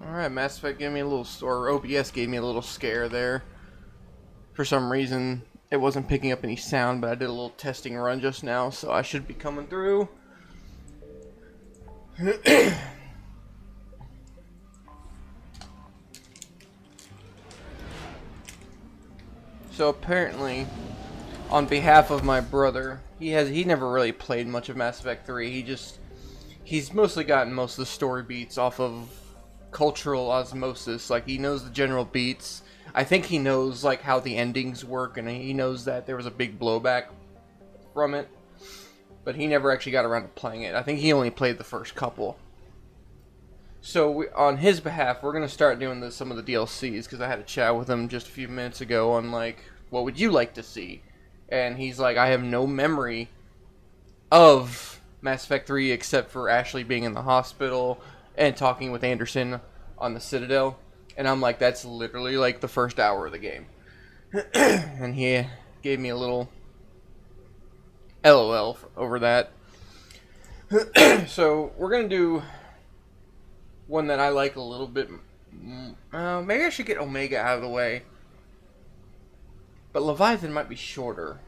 Alright, Mass Effect gave me a little, or OBS gave me a little scare there. For some reason, it wasn't picking up any sound, but I did a little testing run just now, so I should be coming through. So apparently, on behalf of my brother, he never really played much of Mass Effect 3. He's mostly gotten most of the story beats off of cultural osmosis. Like, he knows the general beats. I think he knows like how the endings work, and he knows that there was a big blowback from it, but he never actually got around to playing it. I think he only played the first couple. So on his behalf, we're gonna start doing some of the DLCs, because I had a chat with him just a few minutes ago on like, what would you like to see? And he's like, I have no memory of Mass Effect 3 except for Ashley being in the hospital and talking with Anderson on the Citadel. And I'm like, that's literally like the first hour of the game. And he gave me a little LOL over that. So we're gonna do one that I like a little bit. Maybe I should get Omega out of the way. But Leviathan might be shorter.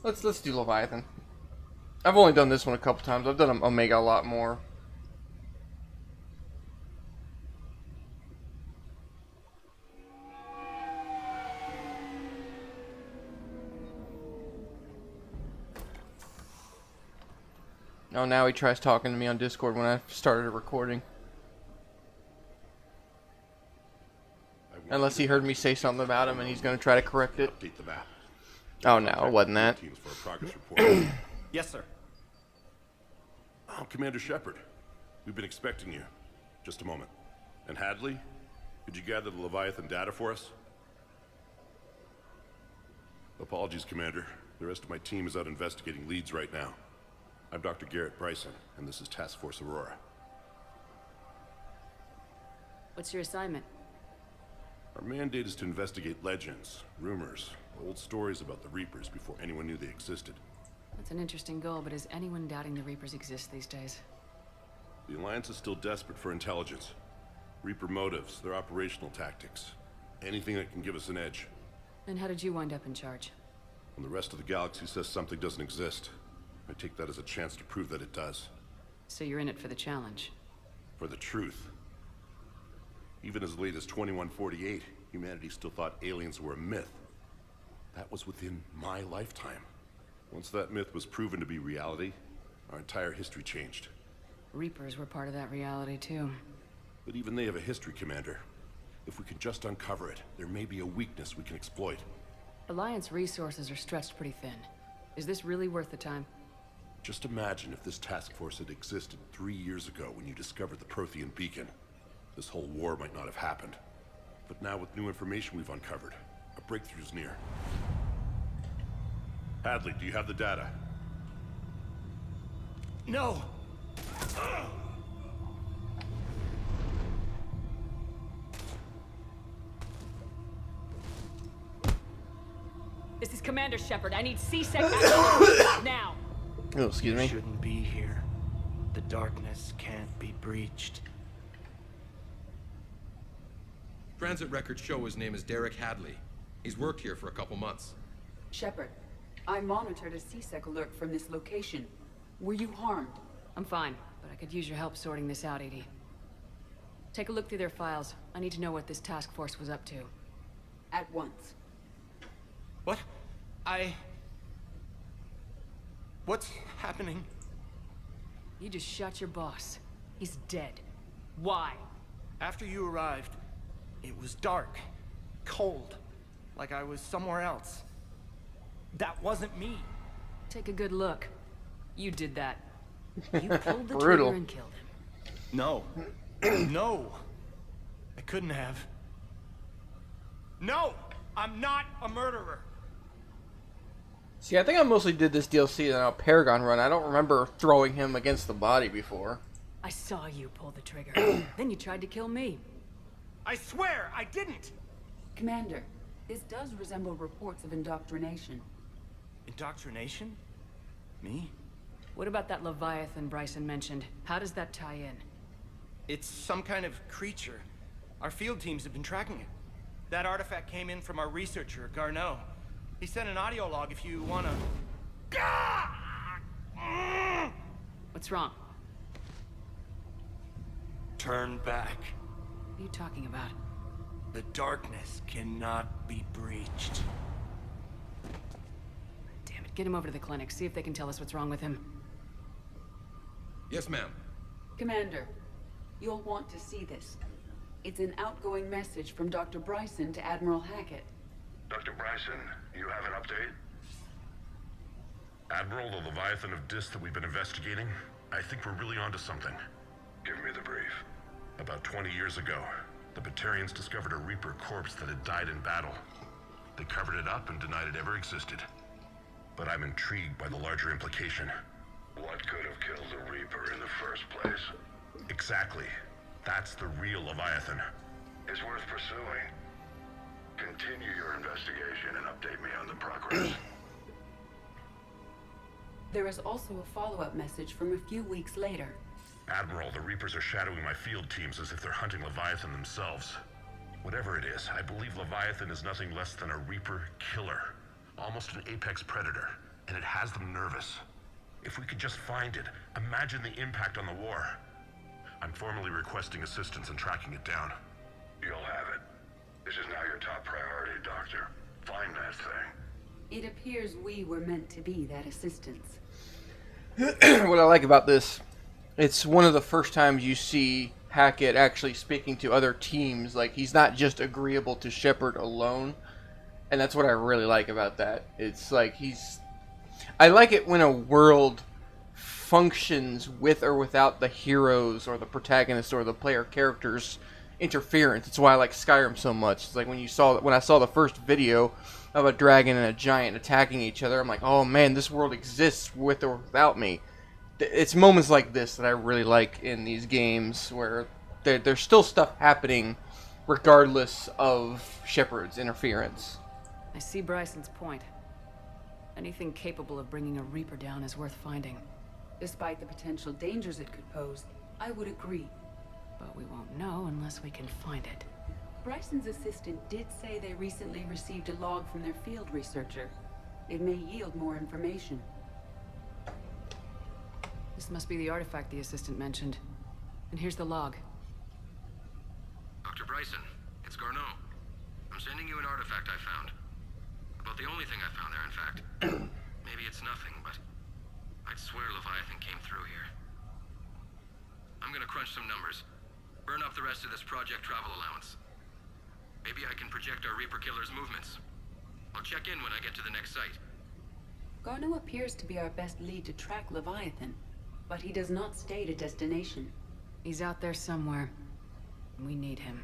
Let's do Leviathan. I've only done this one a couple times. I've done Omega a lot more. Oh, now he tries talking to me on Discord when I started a recording. Unless he heard me say something about him and he's going to try to correct it. Update the map. Oh no, it wasn't that. Teams for a progress report. Yes, sir. Oh, Commander Shepard. We've been expecting you. Just a moment. And Hadley, could you gather the Leviathan data for us? Apologies, Commander. The rest of my team is out investigating leads right now. I'm Dr. Garrett Bryson, and this is Task Force Aurora. What's your assignment? Our mandate is to investigate legends, rumors, old stories about the Reapers before anyone knew they existed. That's an interesting goal, but is anyone doubting the Reapers exist these days? The Alliance is still desperate for intelligence. Reaper motives, their operational tactics. Anything that can give us an edge. And how did you wind up in charge? When the rest of the galaxy says something doesn't exist, I take that as a chance to prove that it does. So you're in it for the challenge. For the truth. Even as late as 2148, humanity still thought aliens were a myth. That was within my lifetime. Once that myth was proven to be reality, our entire history changed. Reapers were part of that reality, too. But even they have a history, Commander. If we can just uncover it, there may be a weakness we can exploit. Alliance resources are stretched pretty thin. Is this really worth the time? Just imagine if this task force had existed 3 years ago when you discovered the Prothean beacon. This whole war might not have happened. But now with new information we've uncovered, a breakthrough's near. Hadley, do you have the data? No! This is Commander Shepard. I need C-Sec action now. Oh, excuse me. Shouldn't be here. The darkness can't be breached. Transit records show his name is Derek Hadley. He's worked here for a couple months. Shepard, I monitored a C-Sec alert from this location. Were you harmed? I'm fine, but I could use your help sorting this out, EDI. Take a look through their files. I need to know what this task force was up to. At once. What? What's happening? You just shot your boss. He's dead. Why? After you arrived, it was dark, cold, like I was somewhere else. That wasn't me. Take a good look. You did that. You pulled the Brutal. trigger and killed him. No. No. I couldn't have. No! I'm not a murderer. See, I think I mostly did this DLC on a Paragon run. I don't remember throwing him against the body before. I saw you pull the trigger. Then you tried to kill me. I swear I didn't! Commander, this does resemble reports of indoctrination. Indoctrination? Me? What about that Leviathan Bryson mentioned? How does that tie in? It's some kind of creature. Our field teams have been tracking it. That artifact came in from our researcher, Garneau. He sent an audio log if you wanna... What's wrong? Turn back. What are you talking about? The darkness cannot be breached. Damn it, get him over to the clinic. See if they can tell us what's wrong with him. Yes, ma'am. Commander, you'll want to see this. It's an outgoing message from Dr. Bryson to Admiral Hackett. Dr. Bryson, you have an update? Admiral, the Leviathan of Dis that we've been investigating, I think we're really onto something. Give me the brief. About 20 years ago, the Batarians discovered a Reaper corpse that had died in battle. They covered it up and denied it ever existed. But I'm intrigued by the larger implication. What could have killed the Reaper in the first place? Exactly. That's the real Leviathan. It's worth pursuing. Continue your investigation and update me on the progress. There is also a follow-up message from a few weeks later. Admiral, the Reapers are shadowing my field teams as if they're hunting Leviathan themselves. Whatever it is, I believe Leviathan is nothing less than a Reaper killer. Almost an apex predator, and it has them nervous. If we could just find it, imagine the impact on the war. I'm formally requesting assistance in tracking it down. You'll have it. This is now your top priority, Doctor. Find that thing. It appears we were meant to be that assistance. What I like about this, it's one of the first times you see Hackett actually speaking to other teams. Like, he's not just agreeable to Shepard alone. And that's what I really like about that. It's like I like it when a world functions with or without the heroes or the protagonist or the player characters' interference. It's why I like Skyrim so much. It's like when I saw the first video of a dragon and a giant attacking each other, I'm like, oh man, this world exists with or without me. It's moments like this that I really like in these games, where there's still stuff happening regardless of Shepard's interference. I see Bryson's point. Anything capable of bringing a Reaper down is worth finding. Despite the potential dangers it could pose, I would agree. But we won't know unless we can find it. Bryson's assistant did say they recently received a log from their field researcher. It may yield more information. This must be the artifact the assistant mentioned. And here's the log. Dr. Bryson, it's Garneau. I'm sending you an artifact I found. About the only thing I found there, in fact. Maybe it's nothing, but I'd swear Leviathan came through here. I'm gonna crunch some numbers. Burn up the rest of this project travel allowance. Maybe I can project our Reaper killer's movements. I'll check in when I get to the next site. Garneau appears to be our best lead to track Leviathan, but he does not state a destination. He's out there somewhere. We need him.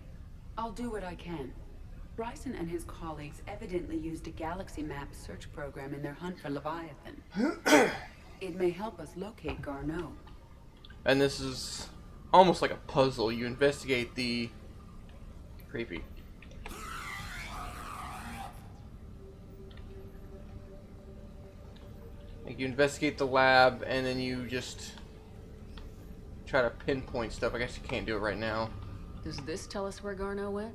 I'll do what I can. Bryson and his colleagues evidently used a galaxy map search program in their hunt for Leviathan. It may help us locate Garneau. And this is almost like a puzzle. You investigate the... Creepy. Like, you investigate the lab, and then you just try to pinpoint stuff. I guess you can't do it right now. Does this tell us where Garneau went?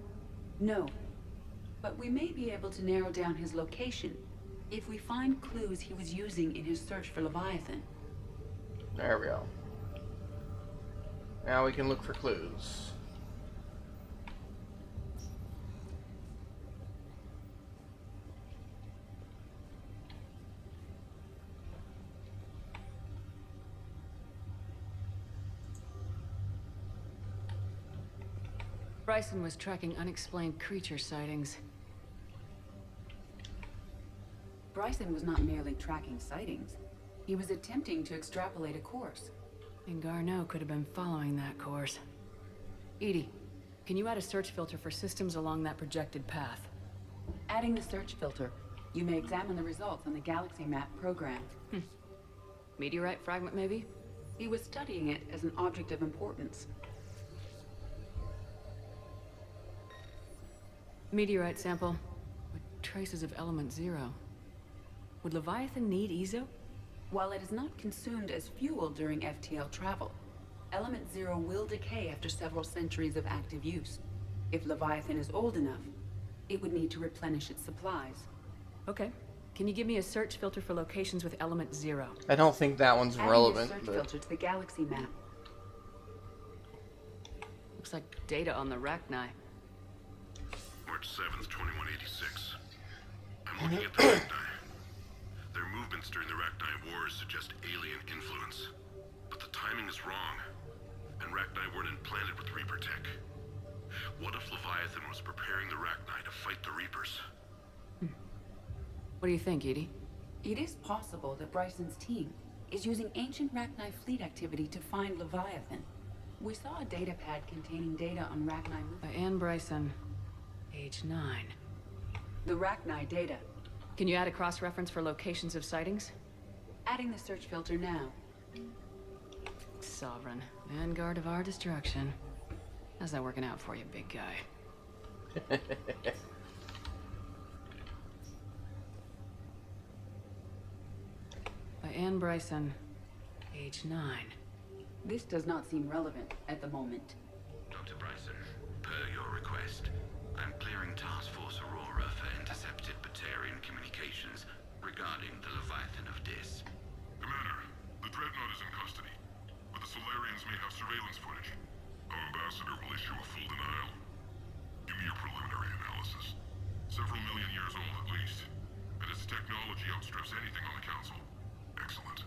No. But we may be able to narrow down his location if we find clues he was using in his search for Leviathan. There we go. Now we can look for clues. Bryson was tracking unexplained creature sightings. Bryson was not merely tracking sightings. He was attempting to extrapolate a course. And Garneau could have been following that course. Edie, can you add a search filter for systems along that projected path? Adding the search filter, you may examine the results on the galaxy map program. Meteorite fragment, maybe? He was studying it as an object of importance. Meteorite sample with traces of element 0. Would Leviathan need Ezo? While it is not consumed as fuel during FTL travel, Element Zero will decay after several centuries of active use. If Leviathan is old enough, it would need to replenish its supplies. Okay. Can you give me a search filter for locations with element 0? I don't think that one's Adding relevant, your search but filter to the galaxy map. Looks like data on the Rachni. March 7th, 2186. I'm looking at the Rachni. Their movements during the Rachni Wars suggest alien influence. But the timing is wrong. And Rachni weren't implanted with Reaper tech. What if Leviathan was preparing the Rachni to fight the Reapers? What do you think, Edie? It is possible that Bryson's team is using ancient Rachni fleet activity to find Leviathan. We saw a data pad containing data on Rachni By movement. Anne Bryson, age 9. The Rachni data. Can you add a cross-reference for locations of sightings? Adding the search filter now. Sovereign, vanguard of our destruction. How's that working out for you, big guy? By Anne Bryson, age 9. This does not seem relevant at the moment. Dr. Bryson, per your request, I'm clearing Task Force Aurora for intercepted Batarian communications regarding the Leviathan of Dis. Commander, the Dreadnought is in custody, but the Solarians may have surveillance footage. Our ambassador will issue a full denial. Give me your preliminary analysis. Several million years old at least, and its technology outstrips anything on the Council. Excellent.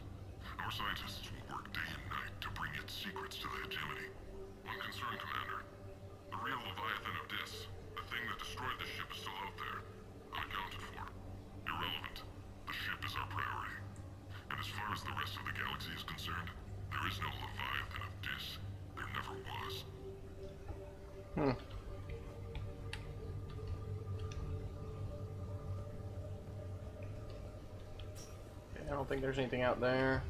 Our scientists will work day and night to bring its secrets to the hegemony. One concern, Commander. The real Leviathan of Dis, the thing that destroyed the ship, is still out there, unaccounted for. Irrelevant. The ship is our priority. And as far as the rest of the galaxy is concerned, there is no Leviathan of Dis. There never was. I don't think there's anything out there.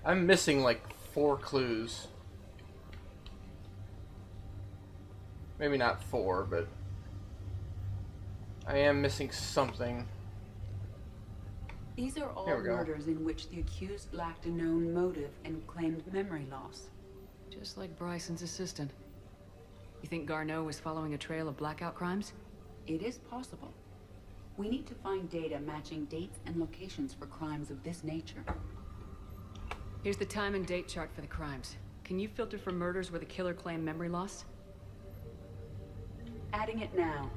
I'm missing like 4 clues. Maybe not 4, but I am missing something. These are all Here we go. murders in which the accused lacked a known motive and claimed memory loss. Just like Bryson's assistant. You think Garneau was following a trail of blackout crimes? It is possible. We need to find data matching dates and locations for crimes of this nature. Here's the time and date chart for the crimes. Can you filter for murders where the killer claimed memory loss? Adding it now.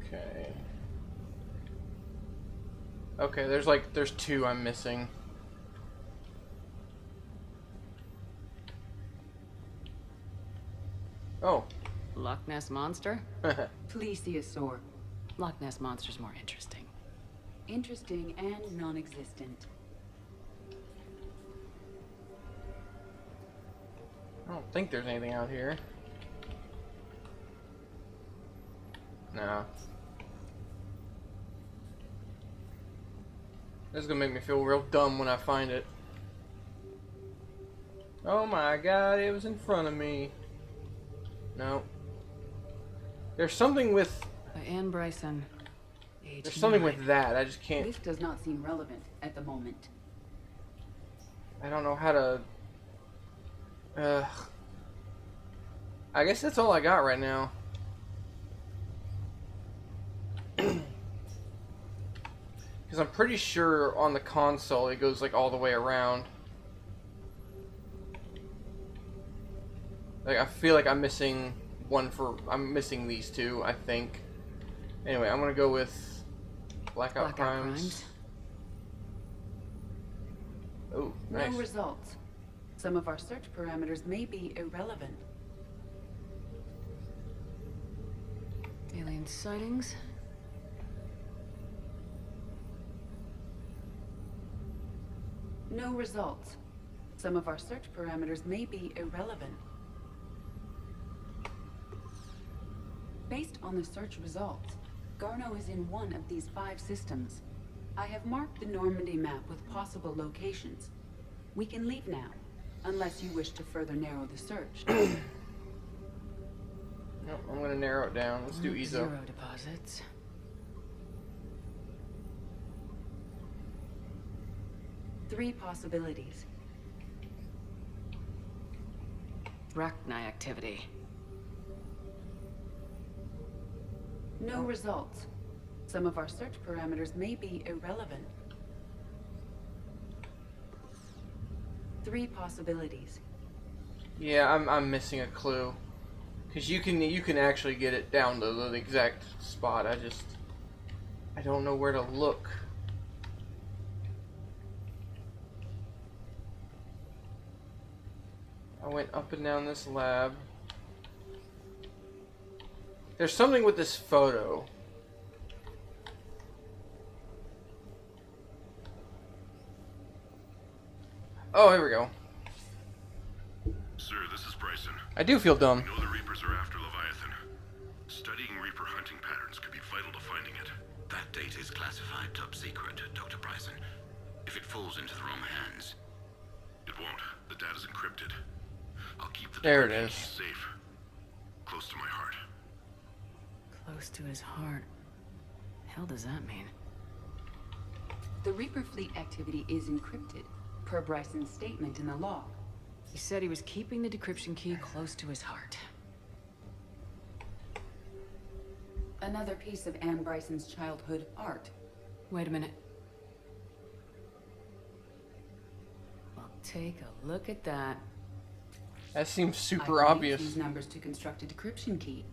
Okay. Okay, there's 2 I'm missing. Oh. Loch Ness Monster? Plesiosaur. Loch Ness Monster's more interesting. Interesting and non-existent. I don't think there's anything out here. No. This is gonna make me feel real dumb when I find it. Oh my god, it was in front of me. No. There's something with... By Anne Bryson, age There's something 9. with that. I just can't... This does not seem relevant at the moment. I don't know how to... I guess that's all I got right now. Because I'm pretty sure on the console it goes like all the way around. Like I feel like I'm missing I'm missing these 2, I think. Anyway, I'm gonna go with Blackout Crimes. Oh, nice. No results. Some of our search parameters may be irrelevant. Alien sightings? No results. Some of our search parameters may be irrelevant. Based on the search results, Garneau is in one of these 5 systems. I have marked the Normandy map with possible locations. We can leave now, unless you wish to further narrow the search. Nope, I'm gonna narrow it down. Let's do EZO. 0 deposits. 3 possibilities. Arachni activity. No results. Some of our search parameters may be irrelevant. 3 possibilities. Yeah, I'm missing a clue. Because you can actually get it down to the exact spot. I don't know where to look. I went up and down this lab. There's something with this photo. Oh, here we go. Sir, this is Bryson. I do feel dumb. We know the Reapers are after Leviathan. Studying Reaper hunting patterns could be vital to finding it. That data is classified top secret, Dr. Bryson. If it falls into the wrong hands... It won't. The data's encrypted. I'll keep the There it decryption is. key safe. Close to my heart. Close to his heart. Hell does that mean? The Reaper fleet activity is encrypted, per Bryson's statement in the log. He said he was keeping the decryption key close to his heart. Another piece of Anne Bryson's childhood art. Wait a minute. Well, take a look at that. That seems I super can use obvious. these numbers to construct a decryption key.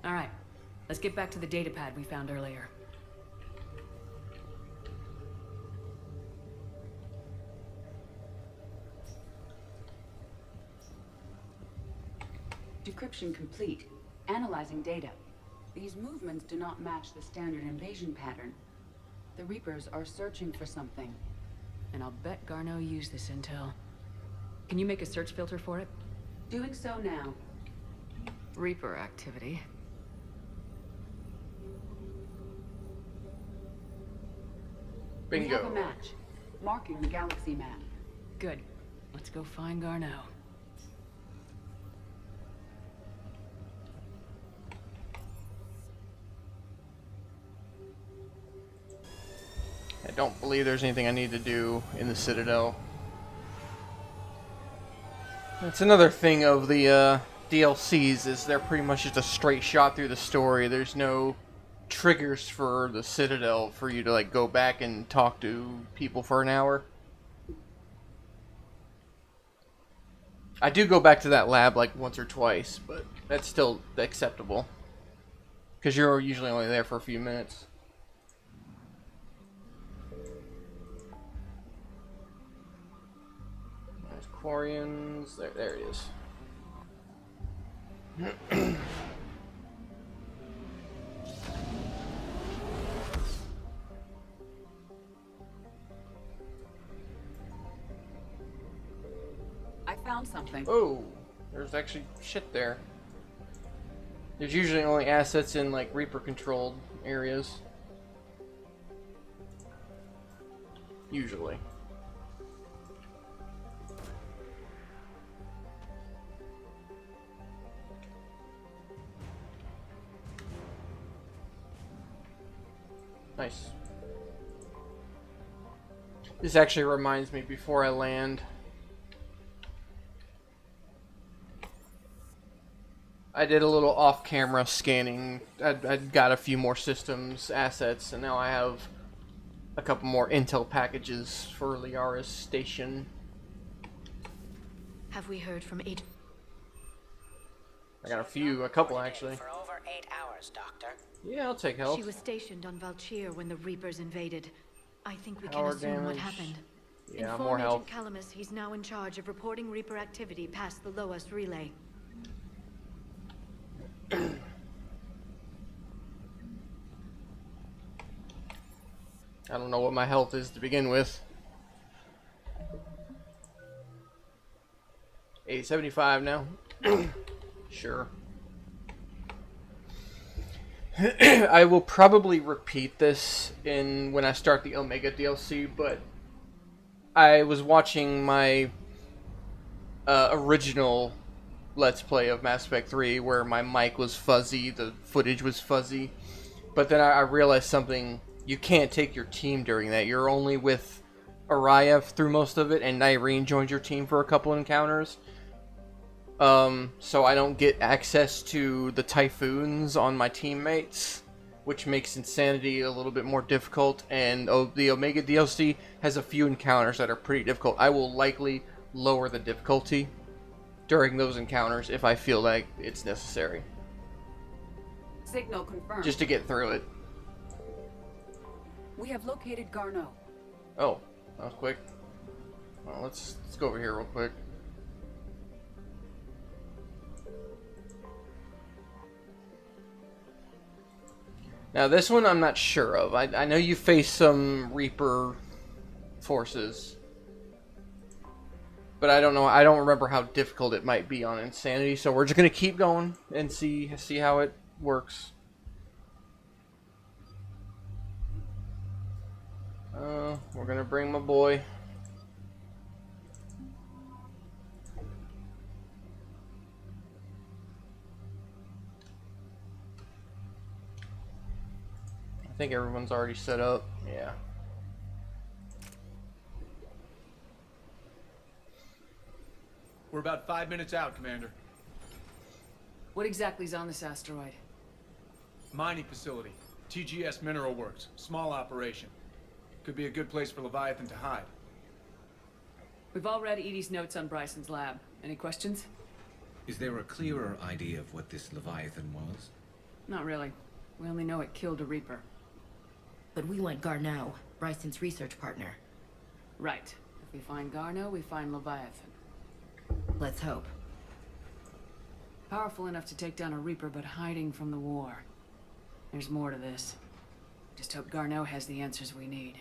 All right, let's get back to the data pad we found earlier. Decryption complete. Analyzing data. These movements do not match the standard invasion pattern. The Reapers are searching for something. And I'll bet Garneau used this intel. Can you make a search filter for it? Doing so now. Reaper activity. We have a Bingo. match. Marking the galaxy map. Good. Let's go find Garneau. I don't believe there's anything I need to do in the Citadel. That's another thing of the DLCs, is they're pretty much just a straight shot through the story. There's no triggers for the Citadel for you to like go back and talk to people for an hour. I do go back to that lab like once or twice, but that's still acceptable. Because you're usually only there for a few minutes. There's Quarians. There it is. I found something. Oh, there's actually shit there. There's usually only assets in like Reaper controlled areas. Usually. Nice. This actually reminds me before I land. I did a little off-camera scanning. I'd got a few more systems assets, and now I have a couple more intel packages for Liara's station. Have we heard from Agent? I got a couple actually. For over 8 hours, Doctor. Yeah, I'll take help. She was stationed on Valchir when the Reapers invaded. I think we can Power assume what damage. happened. Yeah, Inform more Agent health. Calamus he's now in charge of reporting Reaper activity past the Loas relay. I don't know what my health is to begin with. 875 now. Sure. I will probably repeat this when I start the Omega DLC, but I was watching my original Let's Play of Mass Effect 3 where my mic was fuzzy, the footage was fuzzy, but then I realized something. You can't take your team during that. You're only with Araya through most of it, and Nyreen joins your team for a couple encounters. So I don't get access to the Typhoons on my teammates, which makes Insanity a little bit more difficult, and the Omega DLC has a few encounters that are pretty difficult. I will likely lower the difficulty during those encounters if I feel like it's necessary. Signal confirmed. Just to get through it. We have located Garneau. Oh, that was quick. Well, let's go over here real quick. Now this one I'm not sure of. I know you face some Reaper forces, but I don't know. I don't remember how difficult it might be on Insanity. So we're just gonna keep going and see how it works. We're gonna bring my boy. I think everyone's already set up. Yeah. We're about 5 minutes out, Commander. What exactly is on this asteroid? Mining facility. TGS Mineral Works. Small operation. Could be a good place for Leviathan to hide. We've all read Edie's notes on Bryson's lab. Any questions? Is there a clearer idea of what this Leviathan was? Not really. We only know it killed a Reaper. But we want Garneau, Bryson's research partner. Right. If we find Garneau, we find Leviathan. Let's hope. Powerful enough to take down a Reaper, but hiding from the war. There's more to this. Just hope Garneau has the answers we need.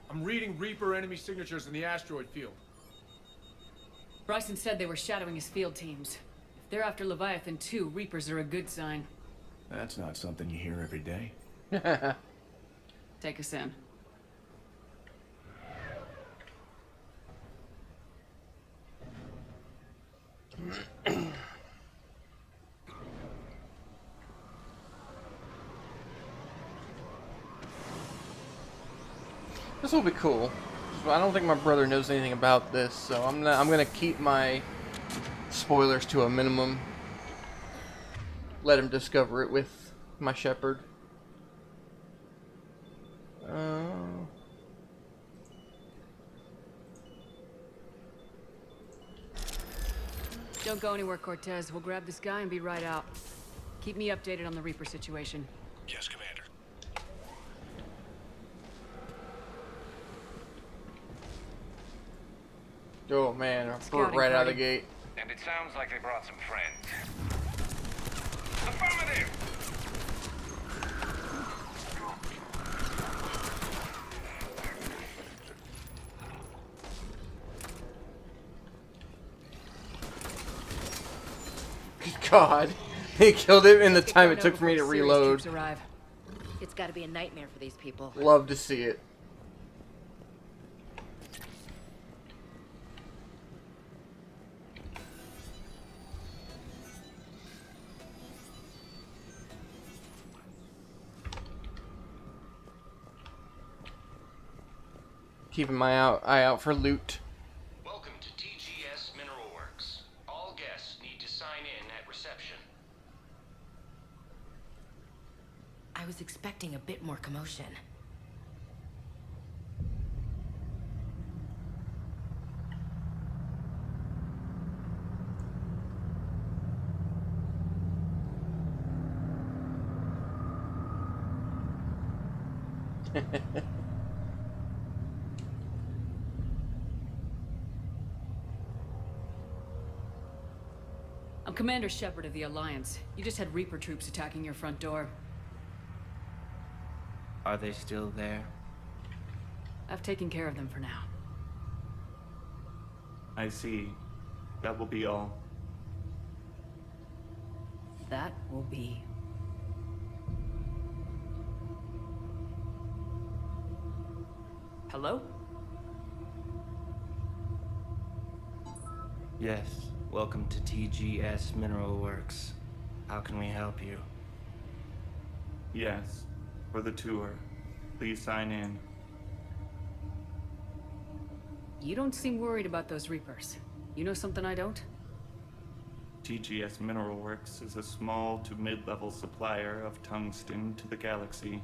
I'm reading Reaper enemy signatures in the asteroid field. Bryson said they were shadowing his field teams. If they're after Leviathan too, Reapers are a good sign. That's not something you hear every day. Take us in. This will be cool. I don't think my brother knows anything about this, so I'm gonna keep my spoilers to a minimum. Let him discover it with my shepherd. Don't go anywhere, Cortez. We'll grab this guy and be right out. Keep me updated on the Reaper situation. Yes, Commander. Oh man, Scouting right out of the party. gate. And it sounds like they brought some friends. Affirmative! God, he killed him in the Get time it Garneau took for me to before serious reload. troops arrive. It's gotta be a nightmare for these people. Love to see it. Keeping my eye out for loot. Welcome to TGS Mineral Works. All guests need to sign in at reception. I was expecting a bit more commotion. I'm Commander Shepard of the Alliance. You just had Reaper troops attacking your front door. Are they still there? I've taken care of them for now. I see. That will be all. That will be. Hello? Yes. Welcome to TGS Mineral Works. How can we help you? Yes, for the tour. Please sign in. You don't seem worried about those Reapers. You know something I don't? TGS Mineral Works is a small to mid-level supplier of tungsten to the galaxy.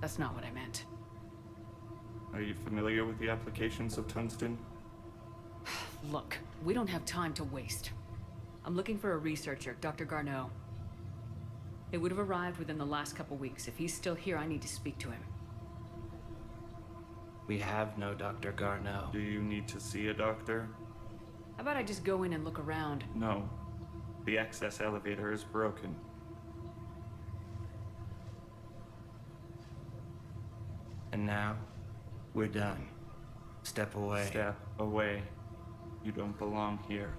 That's not what I meant. Are you familiar with the applications of tungsten? Look, we don't have time to waste. I'm looking for a researcher, Dr. Garneau. It would have arrived within the last couple weeks. If he's still here, I need to speak to him. We have no Dr. Garneau. Do you need to see a doctor? How about I just go in and look around? No. The access elevator is broken. And now, we're done. Step away. Step away. You don't belong here.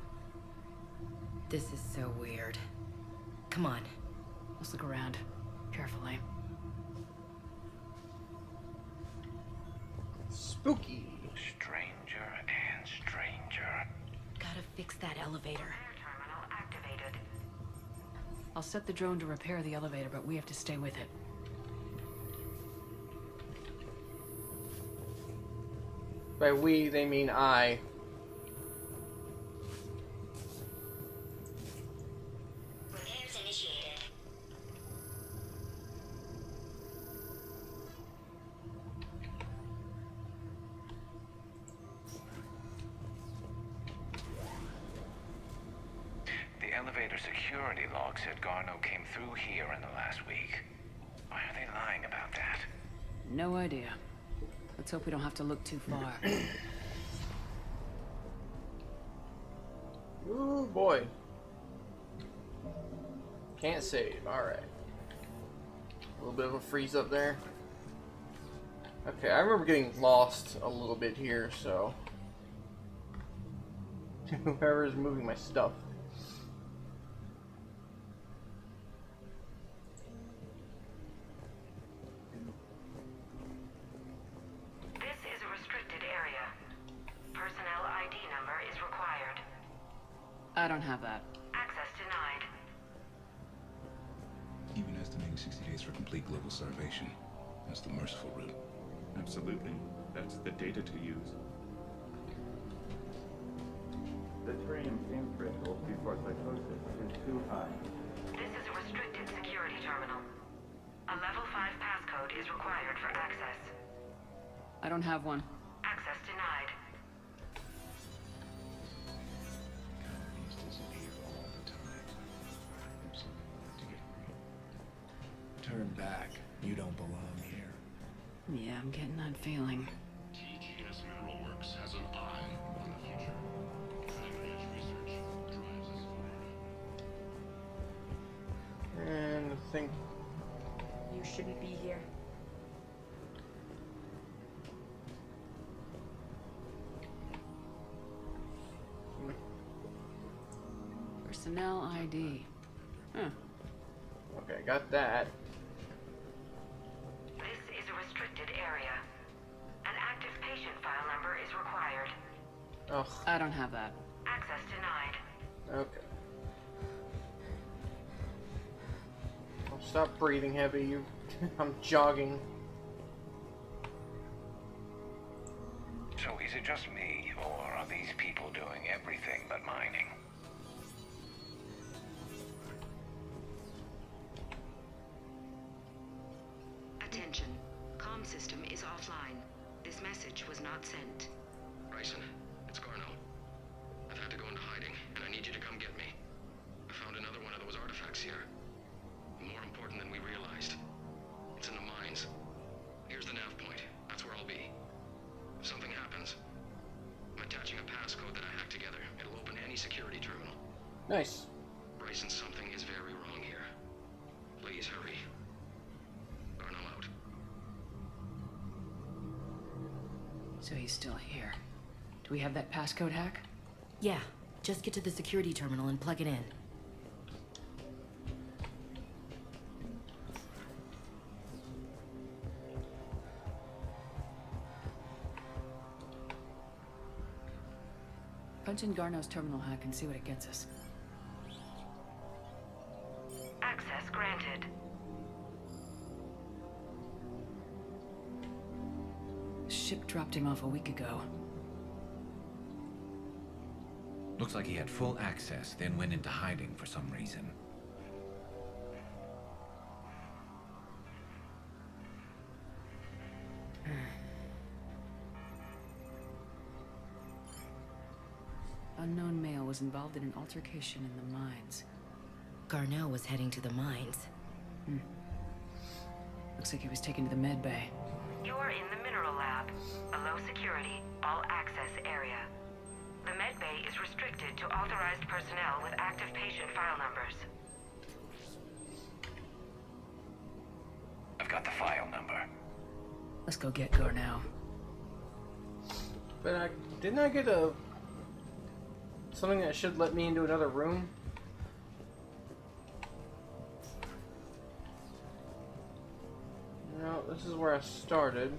This is so weird. Come on. Let's look around. Carefully. Spooky. Stranger and stranger. Gotta fix that elevator. Terminal activated. I'll set the drone to repair the elevator, but we have to stay with it. By we, they mean I. Repairs initiated. The elevator security log said Garneau came through here in the last week. Why are they lying about that? No idea. Let's hope we don't have to look too far. Ooh, boy. Can't save. Alright. A little bit of a freeze up there. Okay, I remember getting lost a little bit here, so... Whoever is moving my stuff. This is a restricted area. Personnel ID number is required. I don't have that. Access denied. Even estimating 60 days for complete global starvation. That's the merciful route. Absolutely. That's the data to use. The tritium pain threshold before psychosis is too high. This is a restricted security terminal. A level 5 passcode is required for access. I don't have one. Access denied. Colonies disappear all the time. Absolutely. Turn back. You don't belong here. Yeah, I'm getting that feeling. TGS Mineral Works has an eye on the future. Cutting-edge research drives us forward. And I think... You shouldn't be here. Personnel ID. Huh. Okay, got that. This is a restricted area. An active patient file number is required. Ugh, I don't have that. Access denied. okay. Oh, stop breathing heavy, you... I'm jogging. So is it just me, or are these people doing everything but mining? Attention. Comm system is offline. This message was not sent. Bryson, it's Garneau. I've had to go into hiding, and I need you to come get me. I found another one of those artifacts here. More important than we realized. It's in the mines. Here's the nav point. That's where I'll be. If something happens, I'm attaching a passcode that I hacked together. It'll open any security terminal. Nice. Bryson, something is very wrong here. Please hurry. Garneau out. So he's still here. Do we have that passcode hack? Yeah, just get to the security terminal and plug it in. Punch in Garneau's terminal hack and see what it gets us. Access granted. Ship dropped him off a week ago. Looks like he had full access, then went into hiding for some reason. Unknown male was involved in an altercation in the mines. Garneau was heading to the mines. Looks like he was taken to the med bay. You are in the mineral lab, a low security, all access area. The med bay is restricted to authorized personnel with active patient file numbers. I've got the file number. Let's go get Garneau. But didn't I get a something that should let me into another room? No, this is where I started.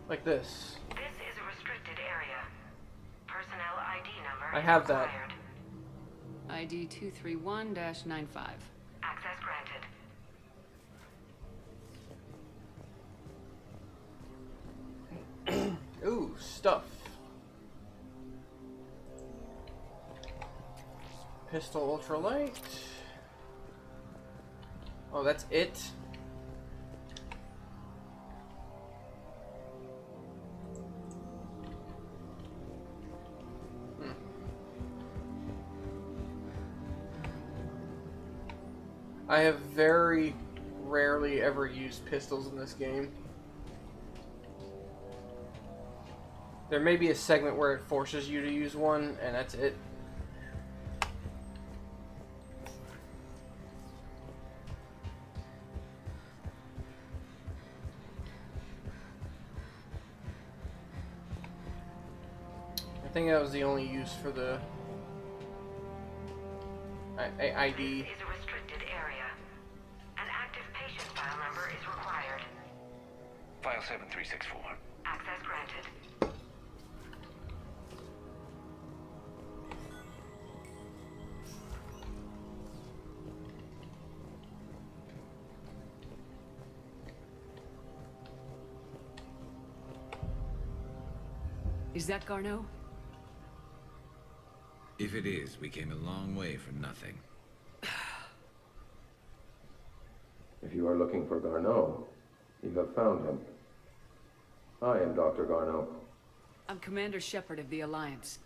Like this. This is a restricted area. Personnel ID number I have is that. required. ID 231-95. Access granted. Ooh, stuff. Pistol ultralight. Oh, that's it. I have very rarely ever used pistols in this game. There may be a segment where it forces you to use one, and that's it. I think that was the only use for the ID. This is a restricted area. An active patient file number is required. File 7364. Access granted. Is that Garneau? If it is, we came a long way for nothing. If you are looking for Garneau, you have found him. I am Dr. Garneau. I'm Commander Shepard of the Alliance.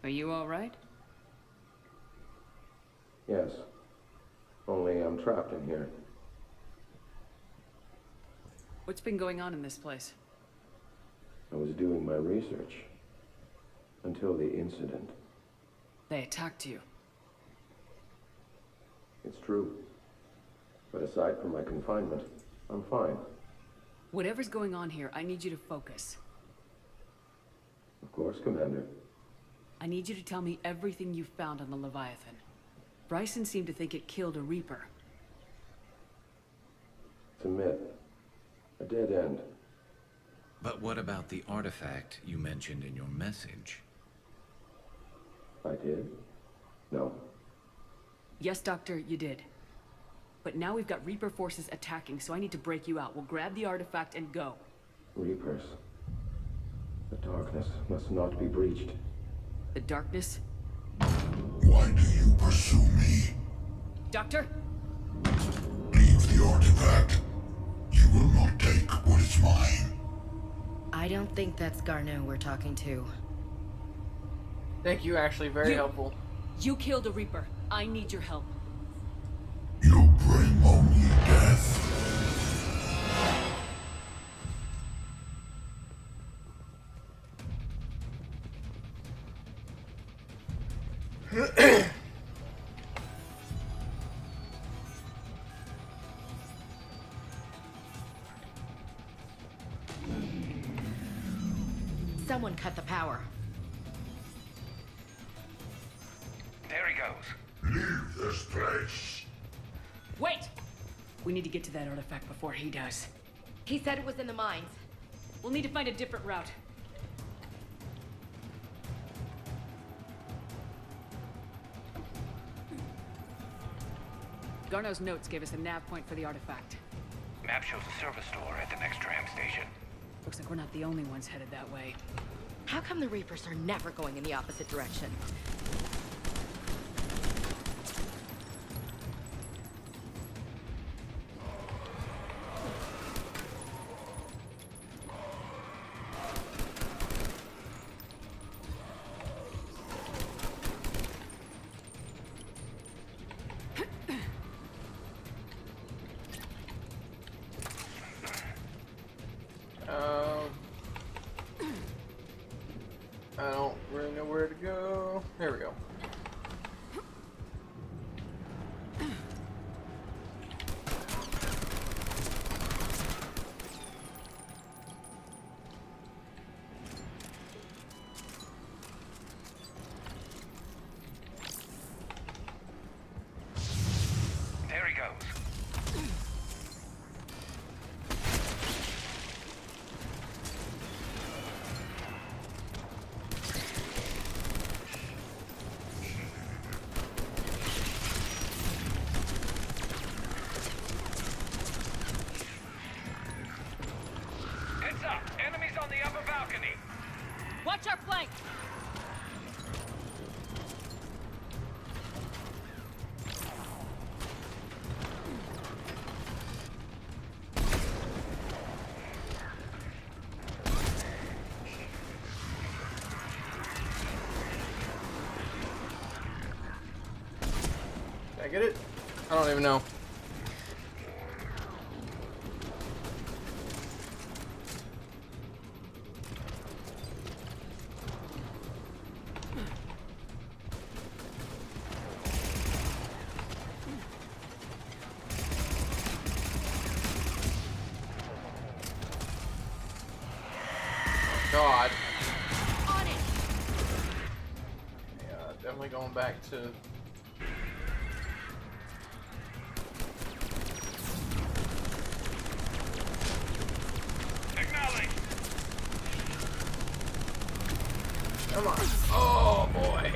Are you all right? Yes. Only I'm trapped in here. What's been going on in this place? I was doing my research. Until the incident. They attacked you. It's true. But aside from my confinement, I'm fine. Whatever's going on here, I need you to focus. Of course, Commander. I need you to tell me everything you found on the Leviathan. Bryson seemed to think it killed a Reaper. It's a myth. A dead end. But what about the artifact you mentioned in your message? I did? No. Yes, Doctor, you did. But now we've got Reaper forces attacking, so I need to break you out. We'll grab the artifact and go. Reapers. The darkness must not be breached. The darkness? Why do you pursue me? Doctor? Leave the artifact. You will not take what is mine. I don't think that's Garneau we're talking to. Thank you, Ashley. Very helpful. You killed a Reaper. I need your help. You bring only death. Someone cut the power. There he goes. Leave this place. Wait! We need to get to that artifact before he does. He said it was in the mines. We'll need to find a different route. Garneau's notes gave us a nav point for the artifact. Map shows a service door at the next tram station. Looks like we're not the only ones headed that way. How come the Reapers are never going in the opposite direction? I don't really know where to go. There we go. There he goes. Heads up! Enemies on the upper balcony! Watch our flank! Did I get it? I don't even know. God. On it! Yeah, definitely going back to... Acknowledge! Come on. Oh, boy.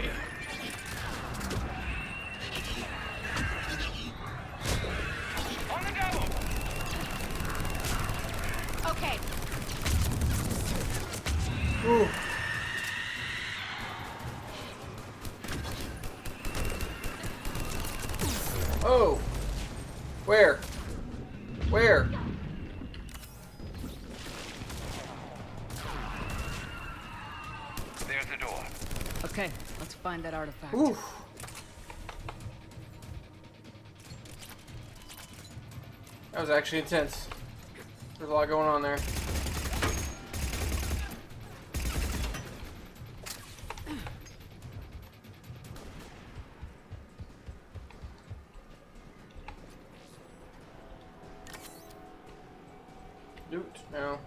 On the double! Okay. Ooh. Oh. Where? Where? There's the door. Okay, let's find that artifact. Ooh. That was actually intense. There's a lot going on there. Loot now.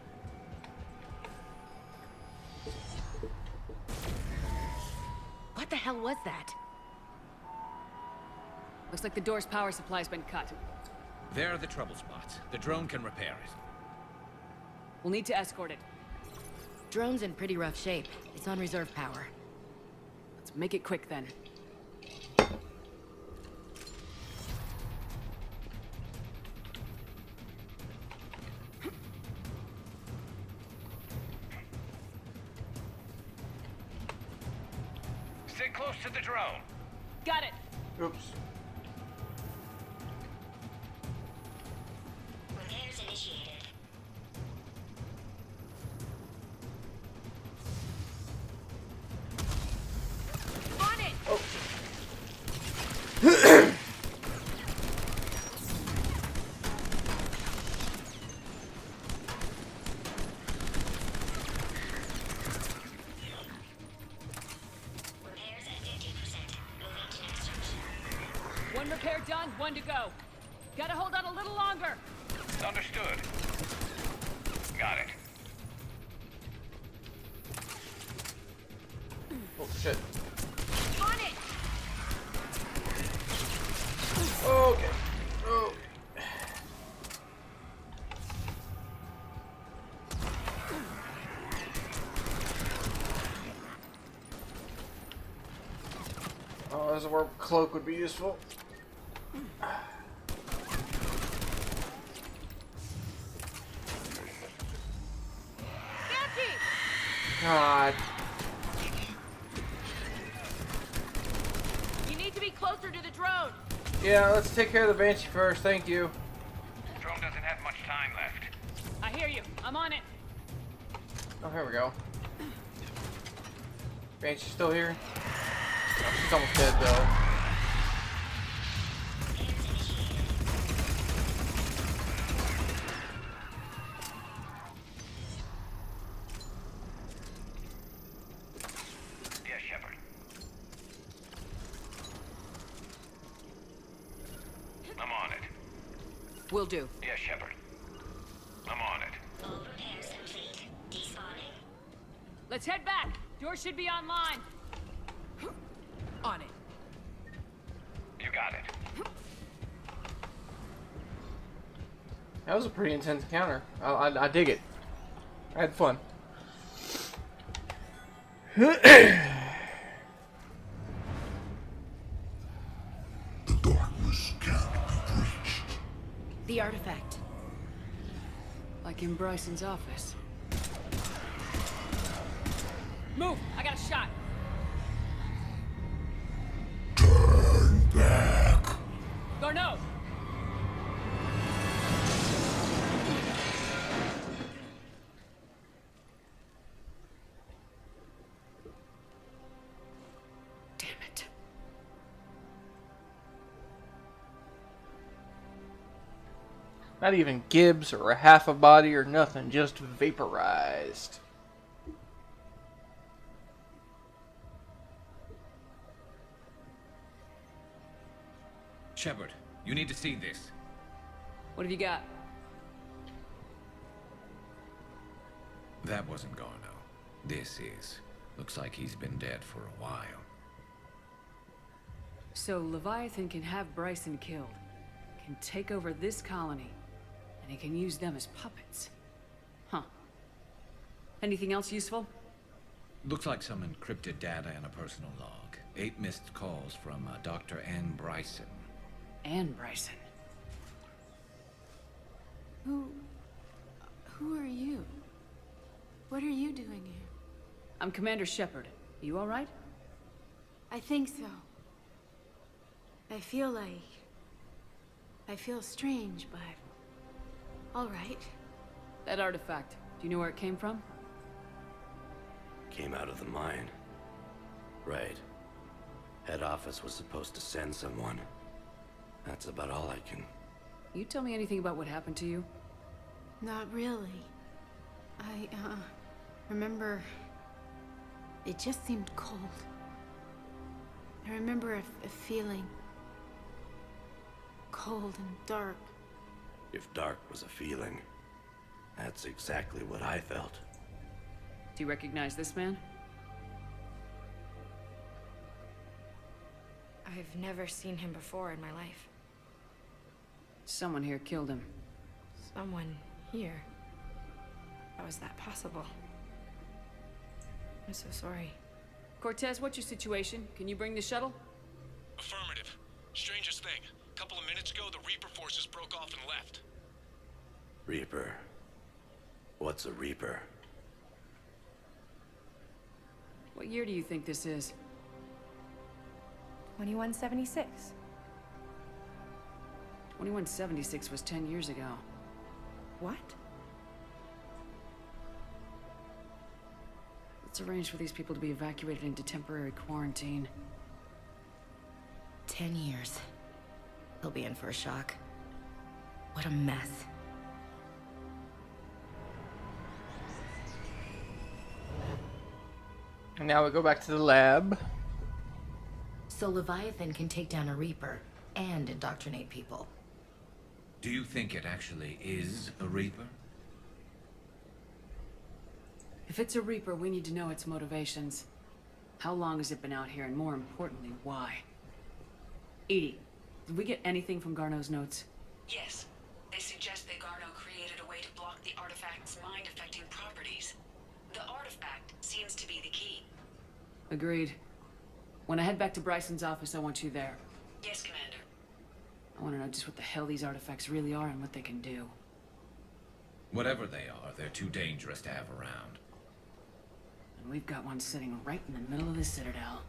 What the hell was that? Looks like the door's power supply's been cut. There are the trouble spots. The drone can repair it. We'll need to escort it. Drone's in pretty rough shape. It's on reserve power. Let's make it quick then. Stay close to the drone. Got it! Oops. Repairs initiated. On it! Oh. Repairs at 50%. Moving to next junction. One repair done, one to go. Gotta hold on a little longer. Understood. Got it. Oh, shit. On it! Okay. Oh. Oh, there's a warp cloak would be useful. God. You need to be closer to the drone. Yeah, let's take care of the Banshee first. Thank you. Drone doesn't have much time left. I hear you. I'm on it. Oh, here we go. Banshee's still here? Oh, she's almost dead, though. Yes, Shepard. I'm on it. Will do. Yes, Shepard. I'm on it. Let's head back. Yours should be online. On it. You got it. That was a pretty intense encounter. I dig it. I had fun. The darkness can't be breached. The artifact. Like in Bryson's office. Move! I got a shot. Turn back. Garneau! Damn it. Not even Gibbs or a half a body or nothing, just vaporized. Shepard, you need to see this. What have you got? That wasn't Garneau. This is. Looks like he's been dead for a while. So Leviathan can have Bryson killed, can take over this colony, and he can use them as puppets. Huh. Anything else useful? Looks like some encrypted data and a personal log. 8 missed calls from Dr. Ann Bryson. Ann Bryson. Who are you? What are you doing here? I'm Commander Shepard. You all right? I think so. I feel strange, but all right. That artifact, do you know where it came from? Came out of the mine. Right. Head office was supposed to send someone. That's about all I can... You tell me anything about what happened to you? Not really. I remember it just seemed cold. I remember a feeling cold and dark. If dark was a feeling, that's exactly what I felt. Do you recognize this man? I've never seen him before in my life. Someone here killed him. Someone here? How is that possible? I'm so sorry. Cortez, what's your situation? Can you bring the shuttle? Affirmative. Strangest thing. A couple of minutes ago, the Reaper forces broke off and left. Reaper. What's a Reaper? What year do you think this is? 2176. 2176 was 10 years ago. What? Let's arrange for these people to be evacuated into temporary quarantine. 10 years. He'll be in for a shock. What a mess. And now we go back to the lab. So Leviathan can take down a Reaper and indoctrinate people. Do you think it actually is a Reaper? If it's a Reaper, we need to know its motivations. How long has it been out here, and more importantly, why? Edie, did we get anything from Garneau's notes? Yes. They suggest that Garneau created a way to block the artifact's mind-affecting properties. The artifact seems to be the key. Agreed. When I head back to Bryson's office, I want you there. Yes, Commander. I want to know just what the hell these artifacts really are and what they can do. Whatever they are, they're too dangerous to have around. And we've got one sitting right in the middle of the Citadel.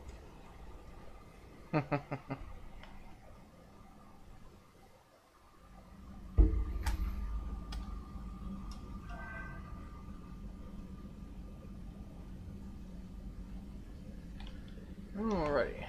Alrighty.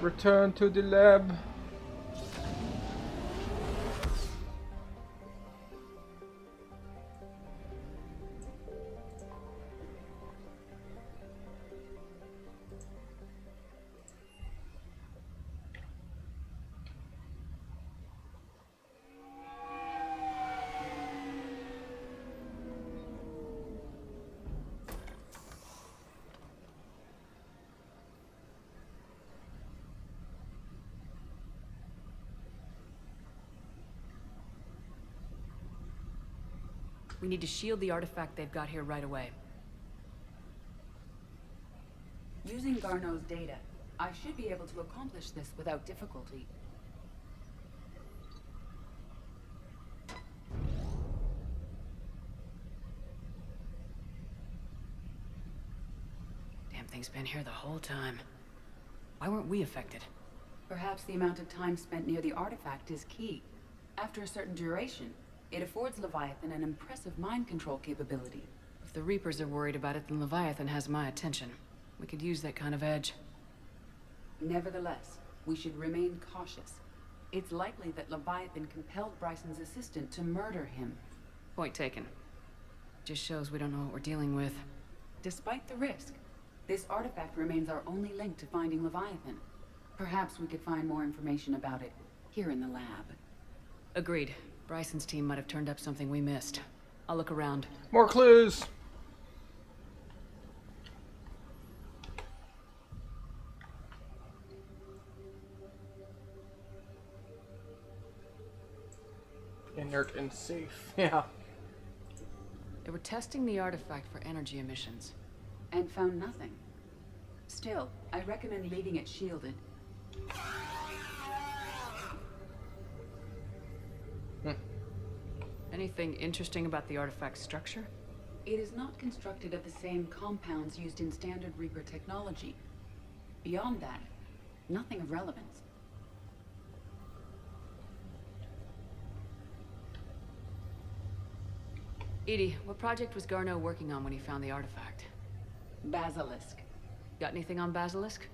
Return to the lab. We need to shield the artifact they've got here right away. Using Garneau's data, I should be able to accomplish this without difficulty. Damn thing's been here the whole time. Why weren't we affected? Perhaps the amount of time spent near the artifact is key. After a certain duration, it affords Leviathan an impressive mind control capability. If the Reapers are worried about it, then Leviathan has my attention. We could use that kind of edge. Nevertheless, we should remain cautious. It's likely that Leviathan compelled Bryson's assistant to murder him. Point taken. Just shows we don't know what we're dealing with. Despite the risk, this artifact remains our only link to finding Leviathan. Perhaps we could find more information about it here in the lab. Agreed. Bryson's team might have turned up something we missed. I'll look around. More clues! Inert and safe. Yeah. They were testing the artifact for energy emissions. And found nothing. Still, I recommend leaving it shielded. Anything interesting about the artifact's structure? It is not constructed of the same compounds used in standard Reaper technology. Beyond that, nothing of relevance. Edie, what project was Garneau working on when he found the artifact? Basilisk. Got anything on Basilisk?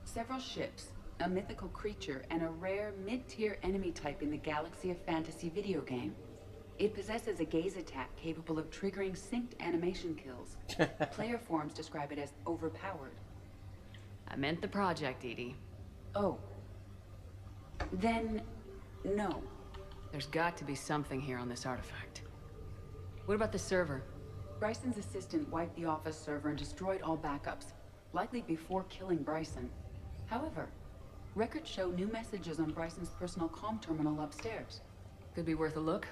Several ships, a mythical creature, and a rare mid-tier enemy type in the Galaxy of Fantasy video game. It possesses a gaze attack capable of triggering synced animation kills. Player forums describe it as overpowered. I meant the project, Edie. Oh. Then, no. There's got to be something here on this artifact. What about the server? Bryson's assistant wiped the office server and destroyed all backups, likely before killing Bryson. However, records show new messages on Bryson's personal comm terminal upstairs. Could be worth a look.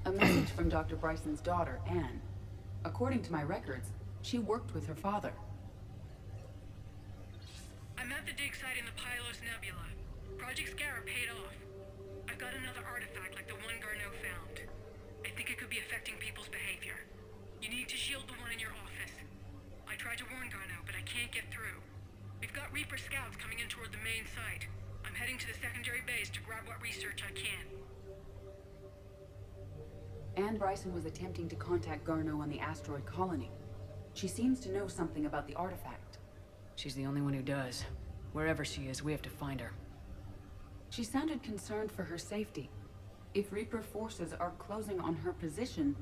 A message from Dr. Bryson's daughter, Anne. According to my records, she worked with her father. I'm at the dig site in the Pylos Nebula. Project Scarab paid off. I've got another artifact like the one Garneau found. I think it could be affecting people's behavior. You need to shield the one in your office. I tried to warn Garneau, but I can't get through. We've got Reaper scouts coming in toward the main site. I'm heading to the secondary base to grab what research I can. Anne Bryson was attempting to contact Garneau on the asteroid colony. She seems to know something about the artifact. She's the only one who does. Wherever she is, we have to find her. She sounded concerned for her safety. If Reaper forces are closing on her position...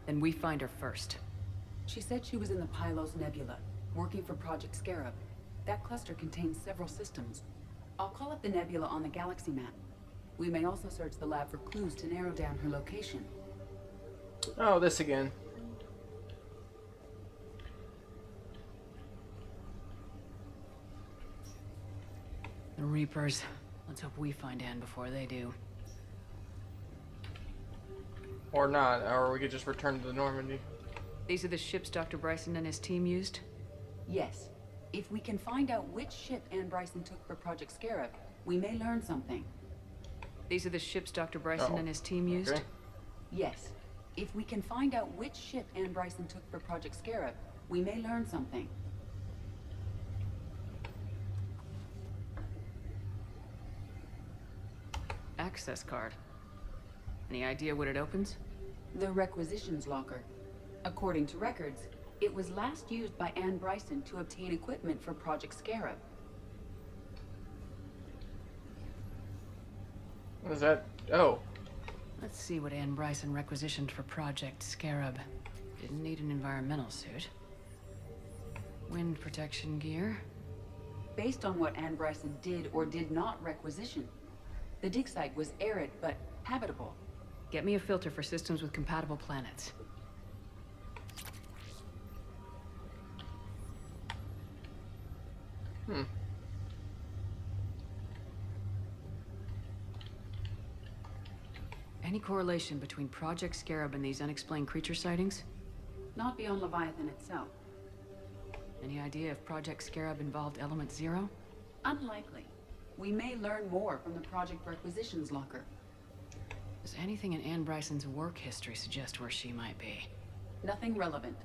Then we find her first. She said she was in the Pylos Nebula, working for Project Scarab. That cluster contains several systems. I'll call up the nebula on the galaxy map. We may also search the lab for clues to narrow down her location. Oh, this again. The Reapers. Let's hope we find Anne before they do. Or not, or we could just return to the Normandy. These are the ships Dr. Bryson and his team used? Yes. If we can find out which ship Anne Bryson took for Project Scarab, we may learn something. These are the ships Dr. Bryson and his team used? Okay. Yes. If we can find out which ship Anne Bryson took for Project Scarab, we may learn something. Access card. Any idea what it opens? The requisitions locker. According to records, it was last used by Anne Bryson to obtain equipment for Project Scarab. What is that? Oh. Let's see what Anne Bryson requisitioned for Project Scarab. Didn't need an environmental suit. Wind protection gear. Based on what Anne Bryson did or did not requisition, the dig site was arid but habitable. Get me a filter for systems with compatible planets. Any correlation between Project Scarab and these unexplained creature sightings? Not beyond Leviathan itself. Any idea if Project Scarab involved Element Zero? Unlikely. We may learn more from the Project Requisitions locker. Does anything in Anne Bryson's work history suggest where she might be? Nothing relevant.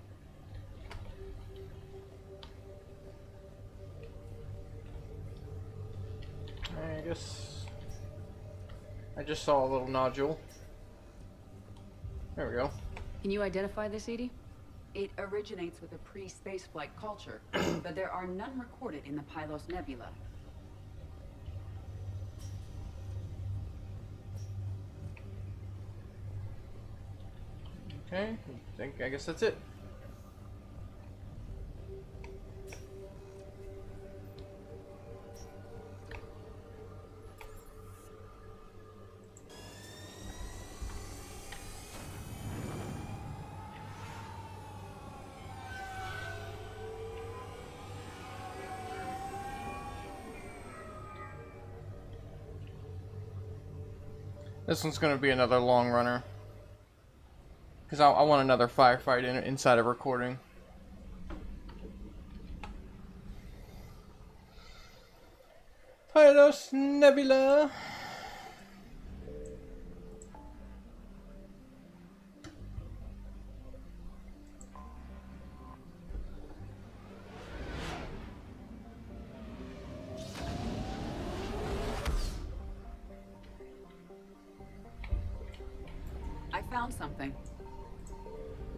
I guess I just saw a little nodule. There we go. Can you identify this, Edie? It originates with a pre-spaceflight culture, but there are none recorded in the Pylos Nebula. Okay, I guess that's it. This one's going to be another long runner. Because I want another firefight inside of recording. Pylos Nebula. I found something.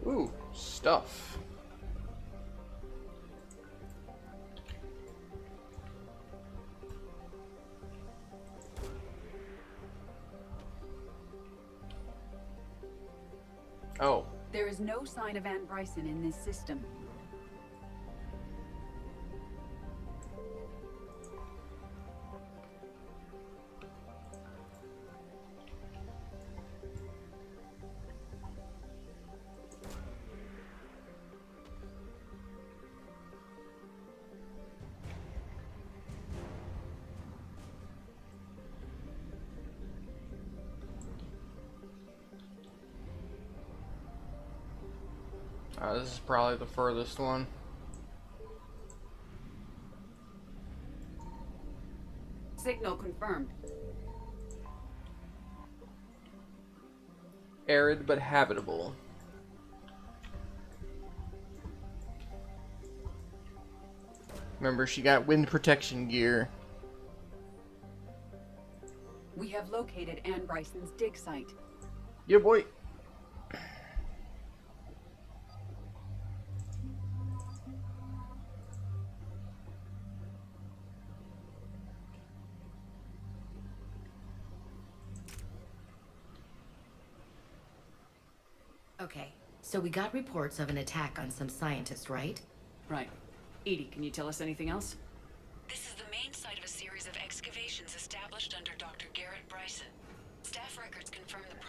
Ooh, stuff. Oh. There is no sign of Anne Bryson in this system. This is probably the furthest one. Signal confirmed. Arid but habitable. Remember, she got wind protection gear. We have located Anne Bryson's dig site. Yeah, boy. Okay, so we got reports of an attack on some scientists, right? Right. Edie, can you tell us anything else?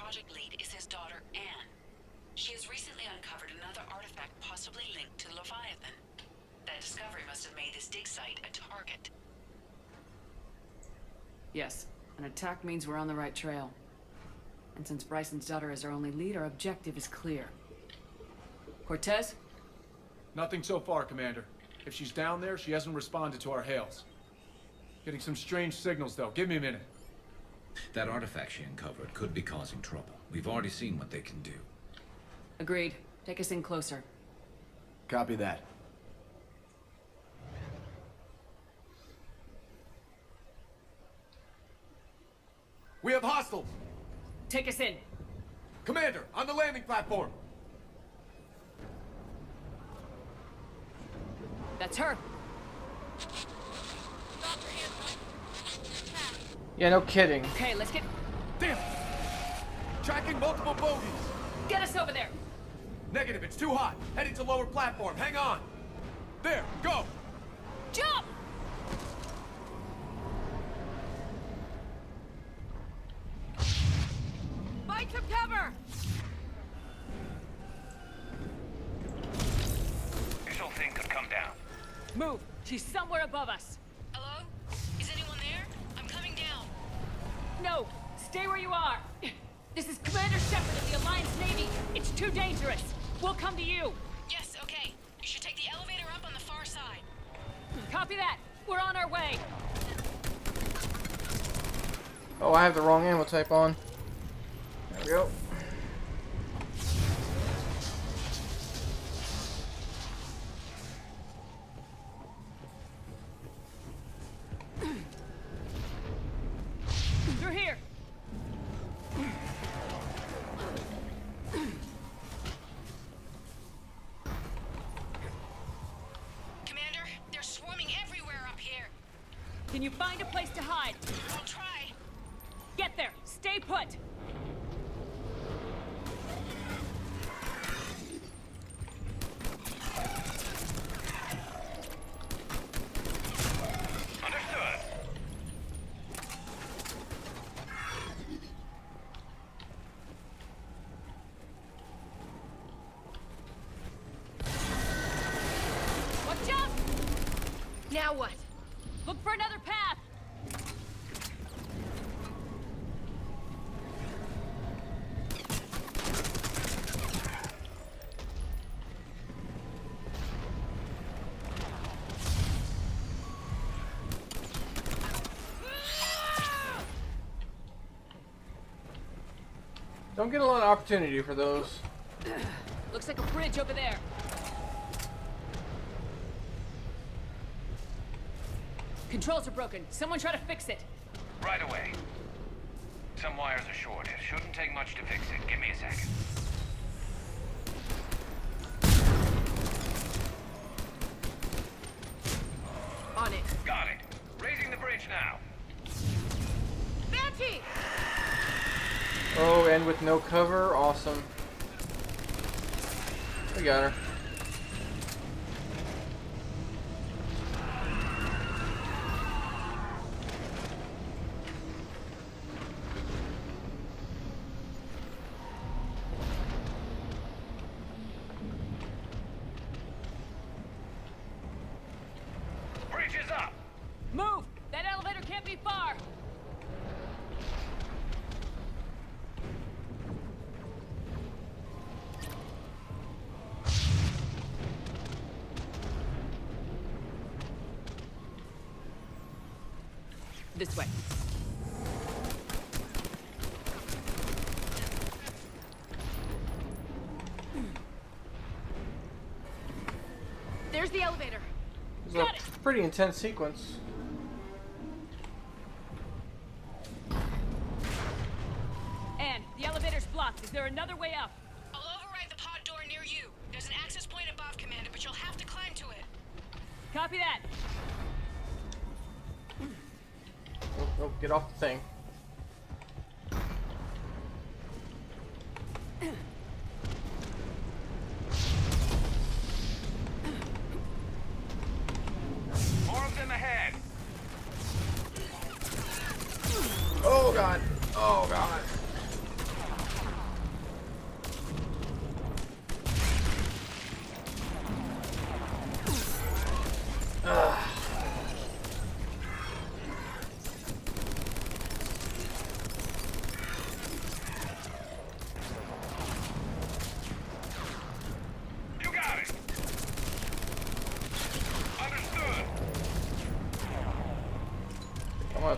project lead is his daughter, Anne. She has recently uncovered another artifact possibly linked to Leviathan. That discovery must have made his dig site a target. Yes, an attack means we're on the right trail. And since Bryson's daughter is our only lead, our objective is clear. Cortez? Nothing so far, Commander. If she's down there, she hasn't responded to our hails. Getting some strange signals, though. Give me a minute. That artifact she uncovered could be causing trouble. We've already seen what they can do. Agreed. Take us in closer. Copy that. We have hostiles! Take us in. Commander, on the landing platform! That's her. Yeah, no kidding. Okay, let's get... Damn it! Tracking multiple bogies! Get us over there! Negative, it's too hot. Heading to lower platform, hang on! There, go! Jump! Find some cover! This whole thing could come down. Move! She's somewhere above us. Hello? Is anyone there? I'm coming down. No! Stay where you are! This is Commander Shepard of the Alliance Navy. It's too dangerous. We'll come to you. Yes, okay. You should take the elevator up on the far side. Copy that. We're on our way. Oh, I have the wrong ammo type on. There we go. They're here. Commander, they're swarming everywhere up here. Can you find a place to hide? I'll try. Get there. Stay put. Understood. Watch out! Now what? Look for another path. Don't get a lot of opportunity for those. Looks like a bridge over there. Controls are broken. Someone try to fix it. Right away. Some wires are short. It shouldn't take much to fix it. Give me a second. On it. Got it. Raising the bridge now. Banshee! Oh, and with no cover, awesome. We got her. Bridge is up. Move! That elevator can't be far. This way. There's the elevator. It's a pretty intense sequence. Anne, the elevator's blocked. Is there another way up? I'll override the pod door near you. There's an access point above, Commander, but you'll have to climb to it. Copy that. Oh, oh, get off the thing. More of them ahead. Oh god. Oh god.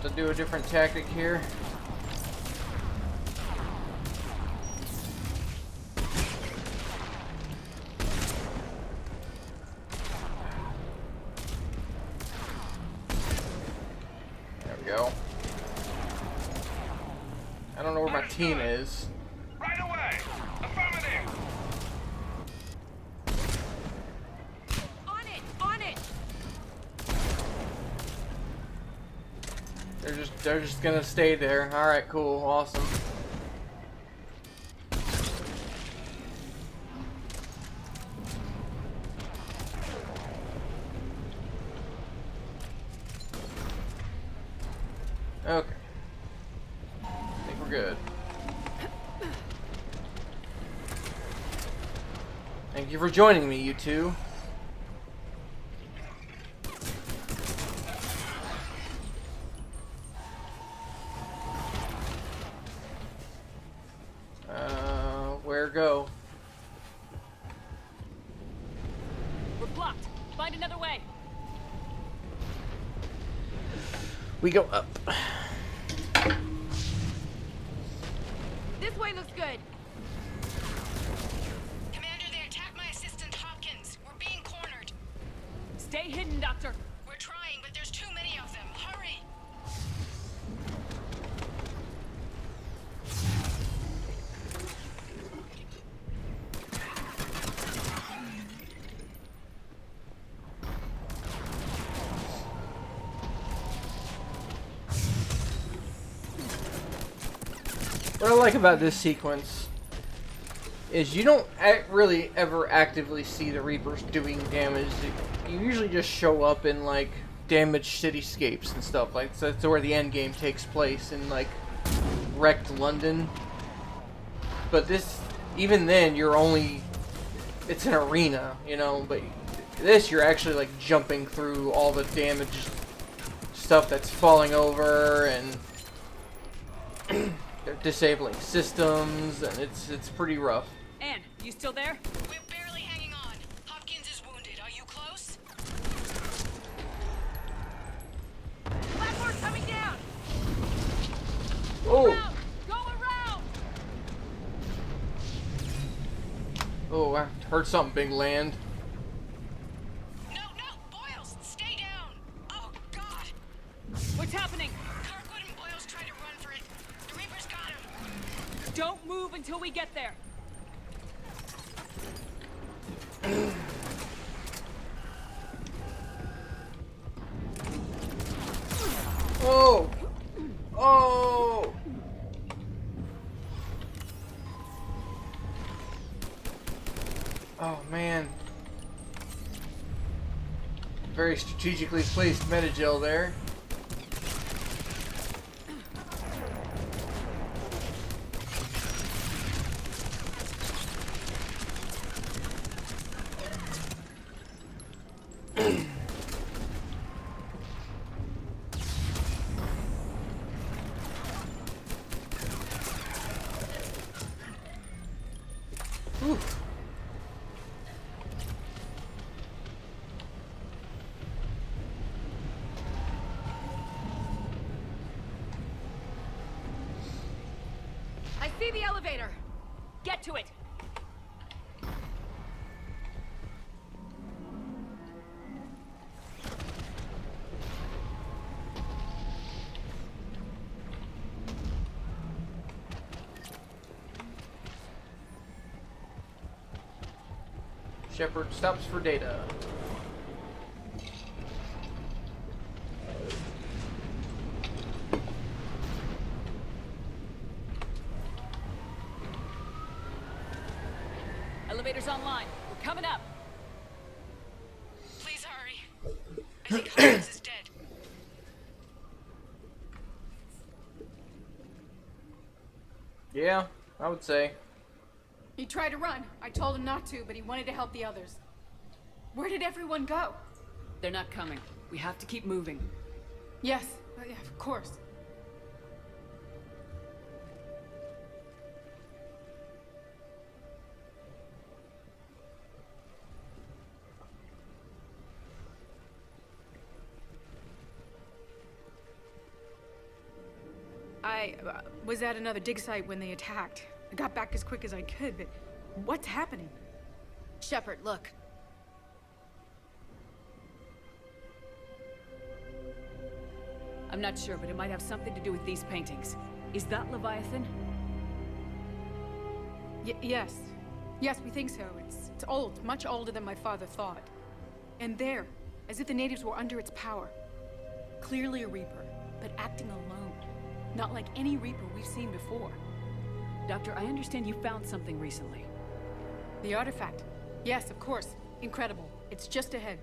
to do a different tactic here. There we go. I don't know where my team is. Right away! Affirmative! On it! On it! They're just gonna stay there. Alright, cool, awesome. Okay. I think we're good. Thank you for joining me, you two. Where go? We're blocked. Find another way. We go up. This way looks good. Commander, they attacked my assistant Hopkins. We're being cornered. Stay hidden, Doctor. We're trying, but there's too many of them. Hurry! What I like about this sequence is you don't really ever actively see the Reapers doing damage. You usually just show up in like damaged cityscapes and stuff. Like so that's where the end game takes place in like wrecked London. But this, even then, it's an arena, you know. But this, you're actually like jumping through all the damaged stuff that's falling over and. They're disabling systems, and it's pretty rough. Anne, you still there? We're barely hanging on. Hopkins is wounded. Are you close? Platform coming down! Oh! Around! Go around! Oh, I heard something big land. No, Boyles, stay down! Oh, God! What's happening? Kirkwood and Boyles tried to run for it. The Reapers got him. Don't move until we get there. Oh! Oh! Oh, man. Very strategically placed metagel there. Oof. I see the elevator. Get to it. Shepard stops for data. Elevator's online. We're coming up. Please hurry. I think Hopkins is dead. Yeah, I would say. He tried to run. I told him not to, but he wanted to help the others. Where did everyone go? They're not coming. We have to keep moving. Yes, yeah, of course. I was at another dig site when they attacked. I got back as quick as I could, but what's happening? Shepard, look. I'm not sure, but it might have something to do with these paintings. Is that Leviathan? Yes. Yes, we think so. It's old, much older than my father thought. And there, as if the natives were under its power. Clearly a Reaper, but acting alone. Not like any Reaper we've seen before. Doctor, I understand you found something recently. The artifact. Yes, of course. Incredible. It's just ahead.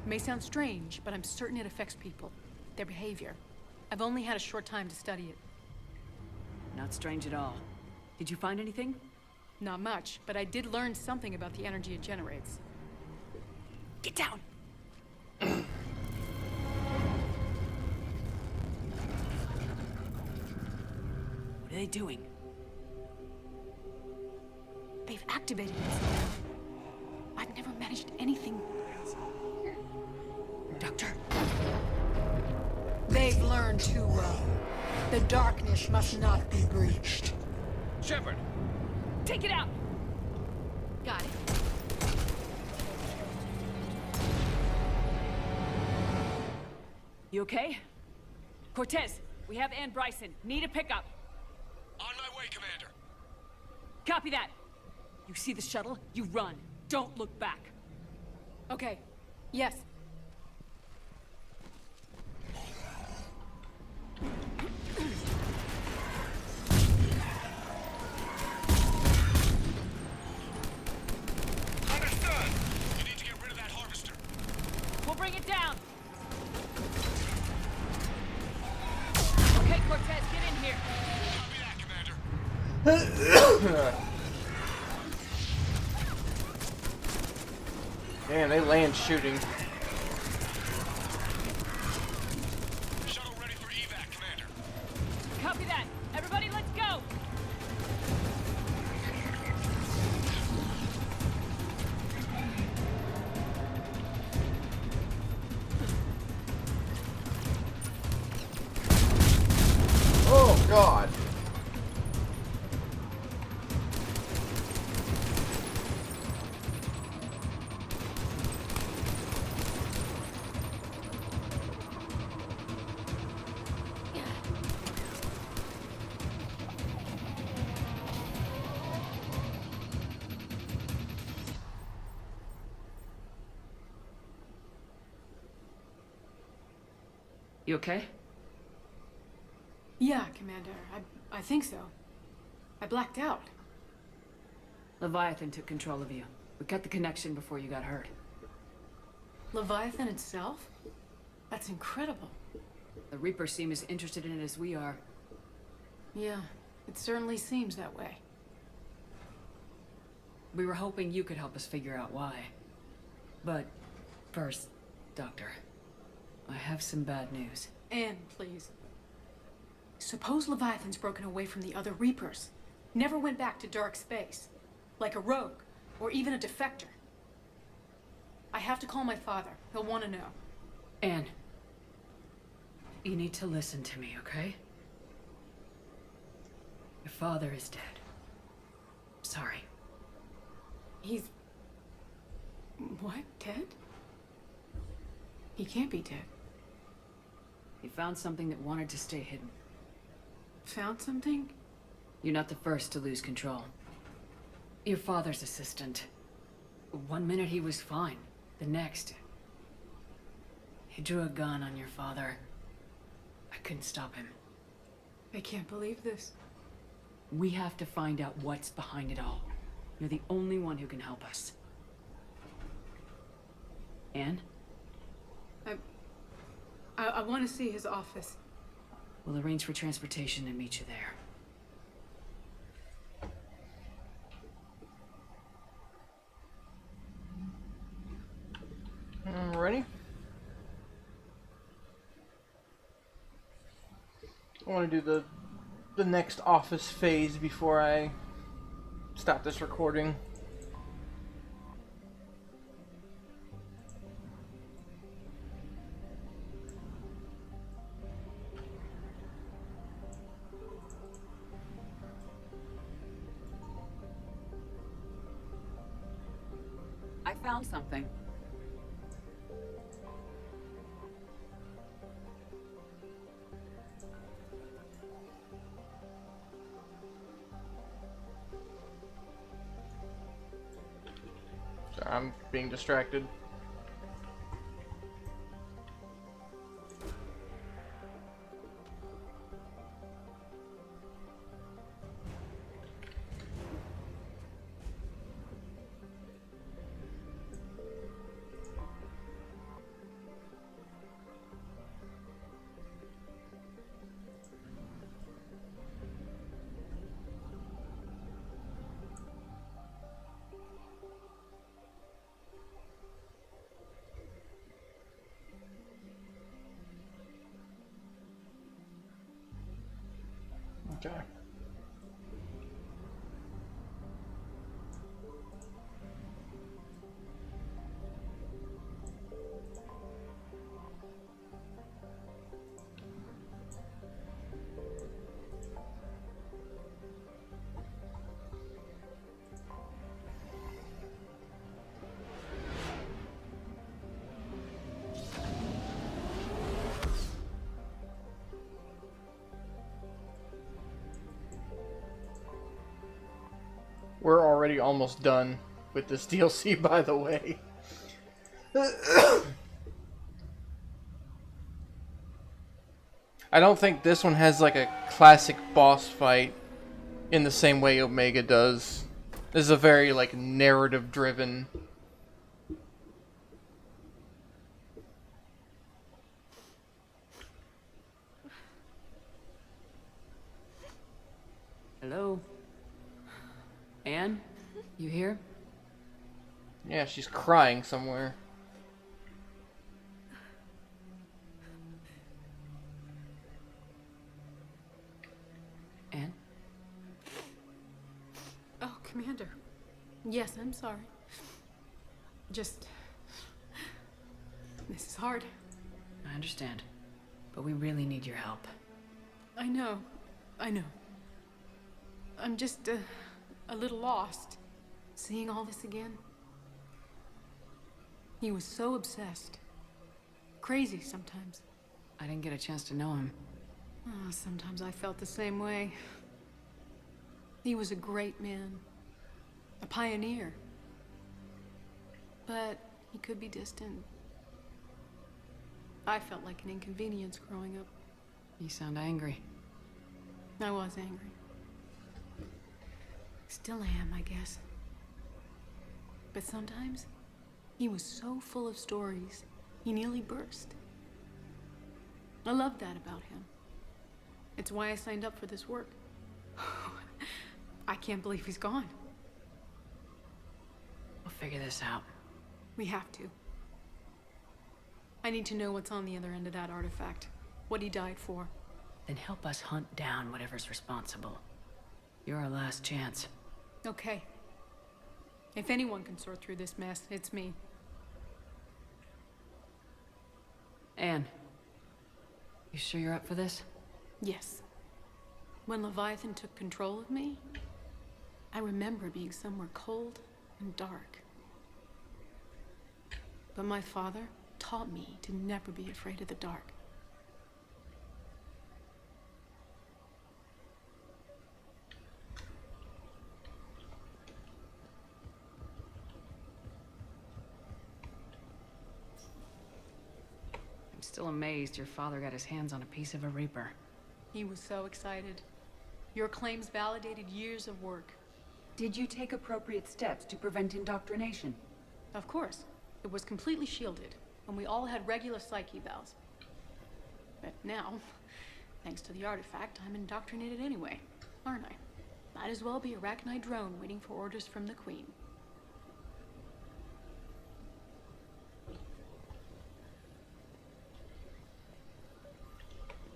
It may sound strange, but I'm certain it affects people. Their behavior. I've only had a short time to study it. Not strange at all. Did you find anything? Not much, but I did learn something about the energy it generates. Get down! What are they doing? They've activated it. I've never managed anything. Doctor? They've learned too well. The darkness must not be breached. Shepard! Take it out! Got it. You okay? Cortez, we have Ann Bryson. Need a pickup. On my way, Commander. Copy that. You see the shuttle? You run. Don't look back. Okay. Yes. Understood! You need to get rid of that harvester. We'll bring it down. Okay, Cortez, get in here. Copy that, Commander. Man, they land shooting. Shuttle ready for evac, Commander. Copy that. Everybody, let's go. Oh, God. You okay? Yeah, Commander. I think so. I blacked out. Leviathan took control of you. We cut the connection before you got hurt. Leviathan itself? That's incredible. The Reapers seem as interested in it as we are. Yeah, it certainly seems that way. We were hoping you could help us figure out why. But first, Doctor, I have some bad news. Anne, please. Suppose Leviathan's broken away from the other Reapers. Never went back to dark space. Like a rogue, or even a defector. I have to call my father. He'll want to know. Anne, you need to listen to me, okay? Your father is dead. Sorry. He's... what? Dead? He can't be dead. He found something that wanted to stay hidden. Found something? You're not the first to lose control. Your father's assistant. 1 minute he was fine. The next... he drew a gun on your father. I couldn't stop him. I can't believe this. We have to find out what's behind it all. You're the only one who can help us. Anne? I want to see his office. We'll arrange for transportation and meet you there. Ready? I want to do the next office phase before I stop this recording. I found something. Sorry, I'm being distracted. Okay. We're already almost done with this DLC, by the way. I don't think this one has like a classic boss fight in the same way Omega does. This is a very like narrative driven. Hello? Anne? You here? Yeah, she's crying somewhere. Anne? Oh, Commander. Yes, I'm sorry. Just... This is hard. I understand. But we really need your help. I know. I know. I'm just a little lost. Seeing all this again. He was so obsessed. Crazy sometimes. I didn't get a chance to know him. Oh, sometimes I felt the same way. He was a great man. A pioneer. But he could be distant. I felt like an inconvenience growing up. You sound angry. I was angry. Still am, I guess. But sometimes, he was so full of stories, he nearly burst. I love that about him. It's why I signed up for this work. I can't believe he's gone. We'll figure this out. We have to. I need to know what's on the other end of that artifact. What he died for. Then help us hunt down whatever's responsible. You're our last chance. Okay. If anyone can sort through this mess, it's me. Anne, you sure you're up for this? Yes. When Leviathan took control of me, I remember being somewhere cold and dark. But my father taught me to never be afraid of the dark. I'm still amazed your father got his hands on a piece of a Reaper. He was so excited. Your claims validated years of work. Did you take appropriate steps to prevent indoctrination? Of course. It was completely shielded, and we all had regular psych evals. But now, thanks to the artifact, I'm indoctrinated anyway, aren't I? Might as well be a Arachnite drone waiting for orders from the Queen.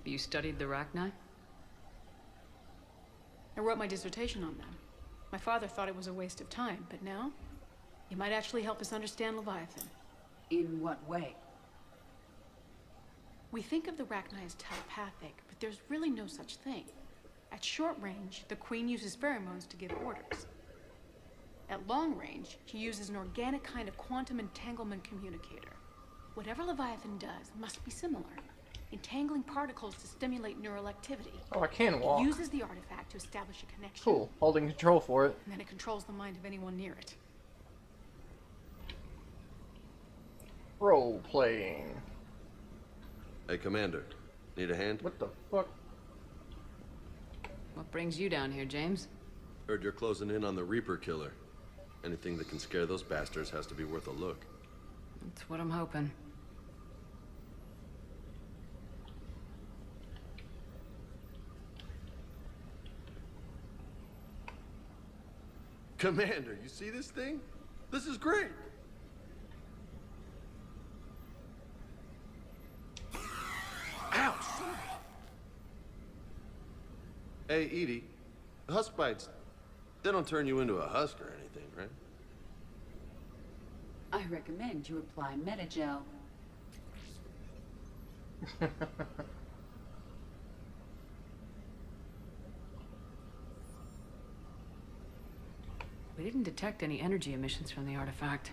You studied the Arachnite? I wrote my dissertation on them. My father thought it was a waste of time, but now, it might actually help us understand Leviathan. In what way? We think of the Arachnite as telepathic, but there's really no such thing. At short range, the Queen uses pheromones to give orders. At long range, he uses an organic kind of quantum entanglement communicator. Whatever Leviathan does must be similar. Entangling particles to stimulate neural activity. Oh, I can walk. It uses the artifact to establish a connection. Cool. Holding control for it. And then it controls the mind of anyone near it. Role playing. Hey, Commander. Need a hand? What the fuck? What brings you down here, James? Heard you're closing in on the Reaper killer. Anything that can scare those bastards has to be worth a look. That's what I'm hoping. Commander, you see this thing? This is great! Ouch! Hey, Edie. Husk bites, they don't turn you into a husk or anything, right? I recommend you apply Metagel. We didn't detect any energy emissions from the artifact.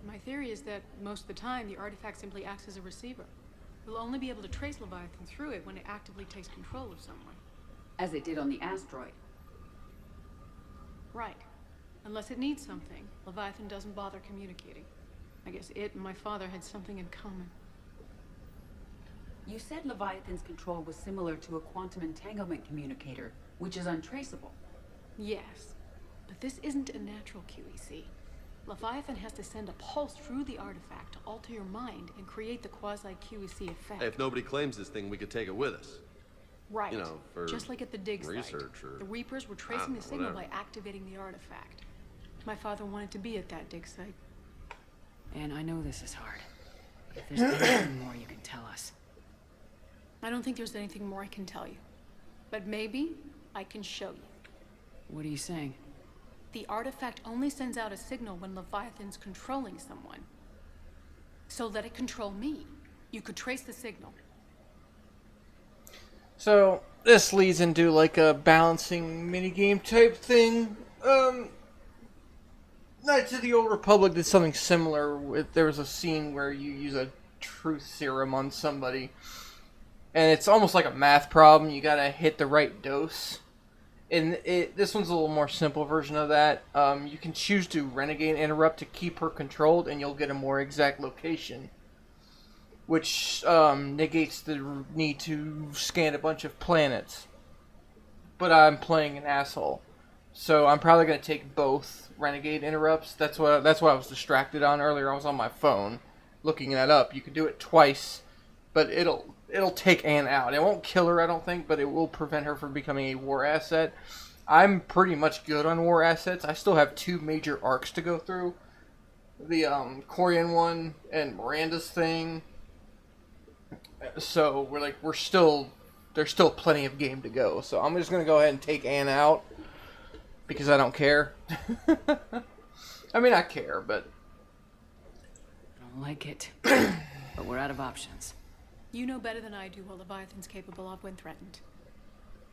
My theory is that most of the time, the artifact simply acts as a receiver. We'll only be able to trace Leviathan through it when it actively takes control of someone. As it did on the asteroid. Right. Unless it needs something, Leviathan doesn't bother communicating. I guess it and my father had something in common. You said Leviathan's control was similar to a quantum entanglement communicator, which is untraceable. Yes, but this isn't a natural QEC. Leviathan has to send a pulse through the artifact to alter your mind and create the quasi-QEC effect. Hey, if nobody claims this thing, we could take it with us. Right. You know, for just like at the dig site. research or... The Reapers were tracing the signal whatever. by activating the artifact. My father wanted to be at that dig site. And I know this is hard. If there's anything more you can tell us. I don't think there's anything more I can tell you. But maybe I can show you. What are you saying? The artifact only sends out a signal when Leviathan's controlling someone. So let it control me. You could trace the signal. So, this leads into like a balancing minigame type thing. Knights of the Old Republic did something similar. There was a scene where you use a truth serum on somebody. And it's almost like a math problem. You gotta hit the right dose. And this one's a little more simple version of that. You can choose to Renegade Interrupt to keep her controlled, and you'll get a more exact location. Which negates the need to scan a bunch of planets. But I'm playing an asshole. So I'm probably going to take both Renegade Interrupts. That's what I was distracted on earlier. I was on my phone looking that up. You can do it twice, but it'll take Anne out. It won't kill her, I don't think, but it will prevent her from becoming a war asset. I'm pretty much good on war assets. I still have 2 major arcs to go through. The Corian one and Miranda's thing. So there's still plenty of game to go. So I'm just going to go ahead and take Anne out because I don't care. I mean, I care, but I don't like it. But we're out of options. You know better than I do what Leviathan's capable of when threatened.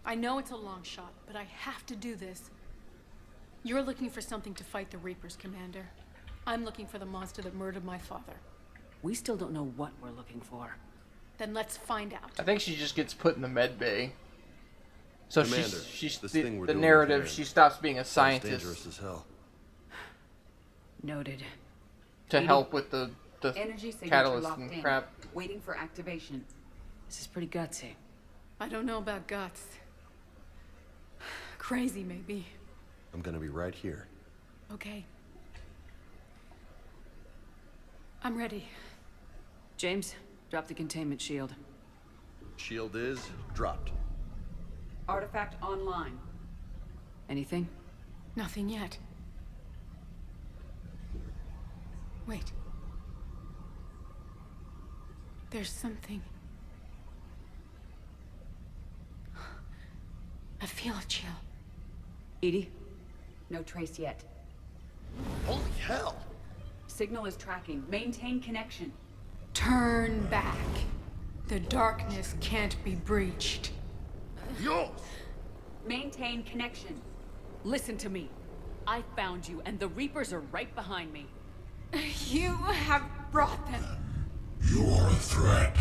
I know it's a long shot, but I have to do this. You're looking for something to fight the Reapers, Commander. I'm looking for the monster that murdered my father. We still don't know what we're looking for. Then let's find out. I think she just gets put in the med bay. So Commander, she's this the thing we're the doing narrative. here She stops being a sounds scientist dangerous as hell. Noted. to help with the Energy signature catalyst locked and in. crap. Waiting for activation. This is pretty gutsy. I don't know about guts. Crazy, maybe. I'm gonna be right here. Okay. I'm ready. James, drop the containment shield. Shield is dropped. Artifact online. Anything? Nothing yet. Wait. There's something. I feel a chill. Edie? No trace yet. Holy hell! Signal is tracking. Maintain connection. Turn back. The darkness can't be breached. Yo! Maintain connection. Listen to me. I found you, and the Reapers are right behind me. You have brought them. You are a threat.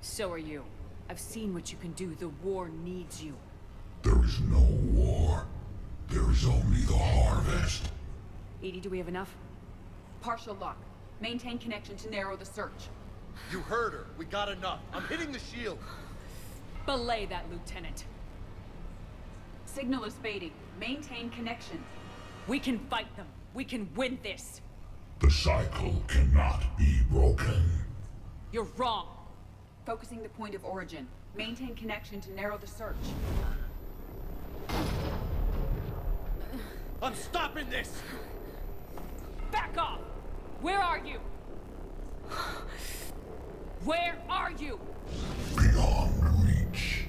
So are you. I've seen what you can do. The war needs you. There is no war. There is only the harvest. Edie, do we have enough? Partial lock. Maintain connection to narrow the search. You heard her. We got enough. I'm hitting the shield. Belay that, Lieutenant. Signal is fading. Maintain connection. We can fight them. We can win this. The cycle cannot be broken. You're wrong. Focusing the point of origin. Maintain connection to narrow the search. I'm stopping this! Back off! Where are you? Where are you? Beyond reach.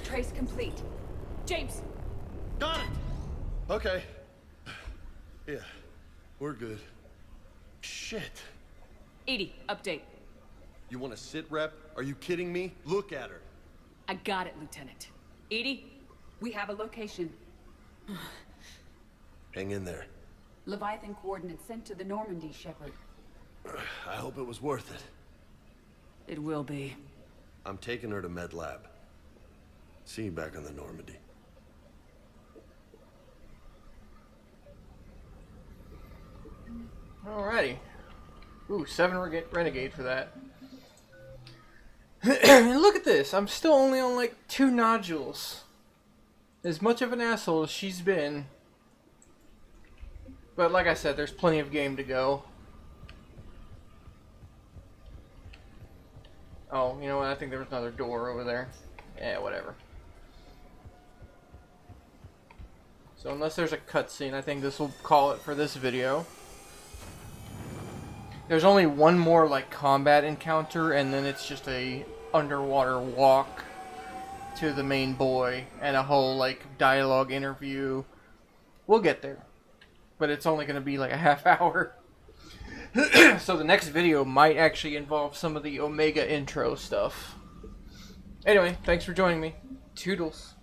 Trace complete. James! Got it! Okay. Yeah, we're good. Shit. Edie, update. You want to sit rep? Are you kidding me? Look at her. I got it, Lieutenant. Edie? We have a location. Hang in there. Leviathan coordinates sent to the Normandy, Shepard. I hope it was worth it. It will be. I'm taking her to Med Lab. See you back on the Normandy. Alrighty. Ooh, 7 Renegade for that. And look at this. I'm still only on like 2 nodules. As much of an asshole as she's been. But like I said, there's plenty of game to go. Oh, you know what? I think there was another door over there. Yeah, whatever. So unless there's a cutscene, I think this will call it for this video. There's only one more like combat encounter, and then it's just a underwater walk to the main boy and a whole like dialogue interview. We'll get there, but it's only going to be like a half hour. So the next video might actually involve some of the Omega intro stuff. Anyway, thanks for joining me. Toodles.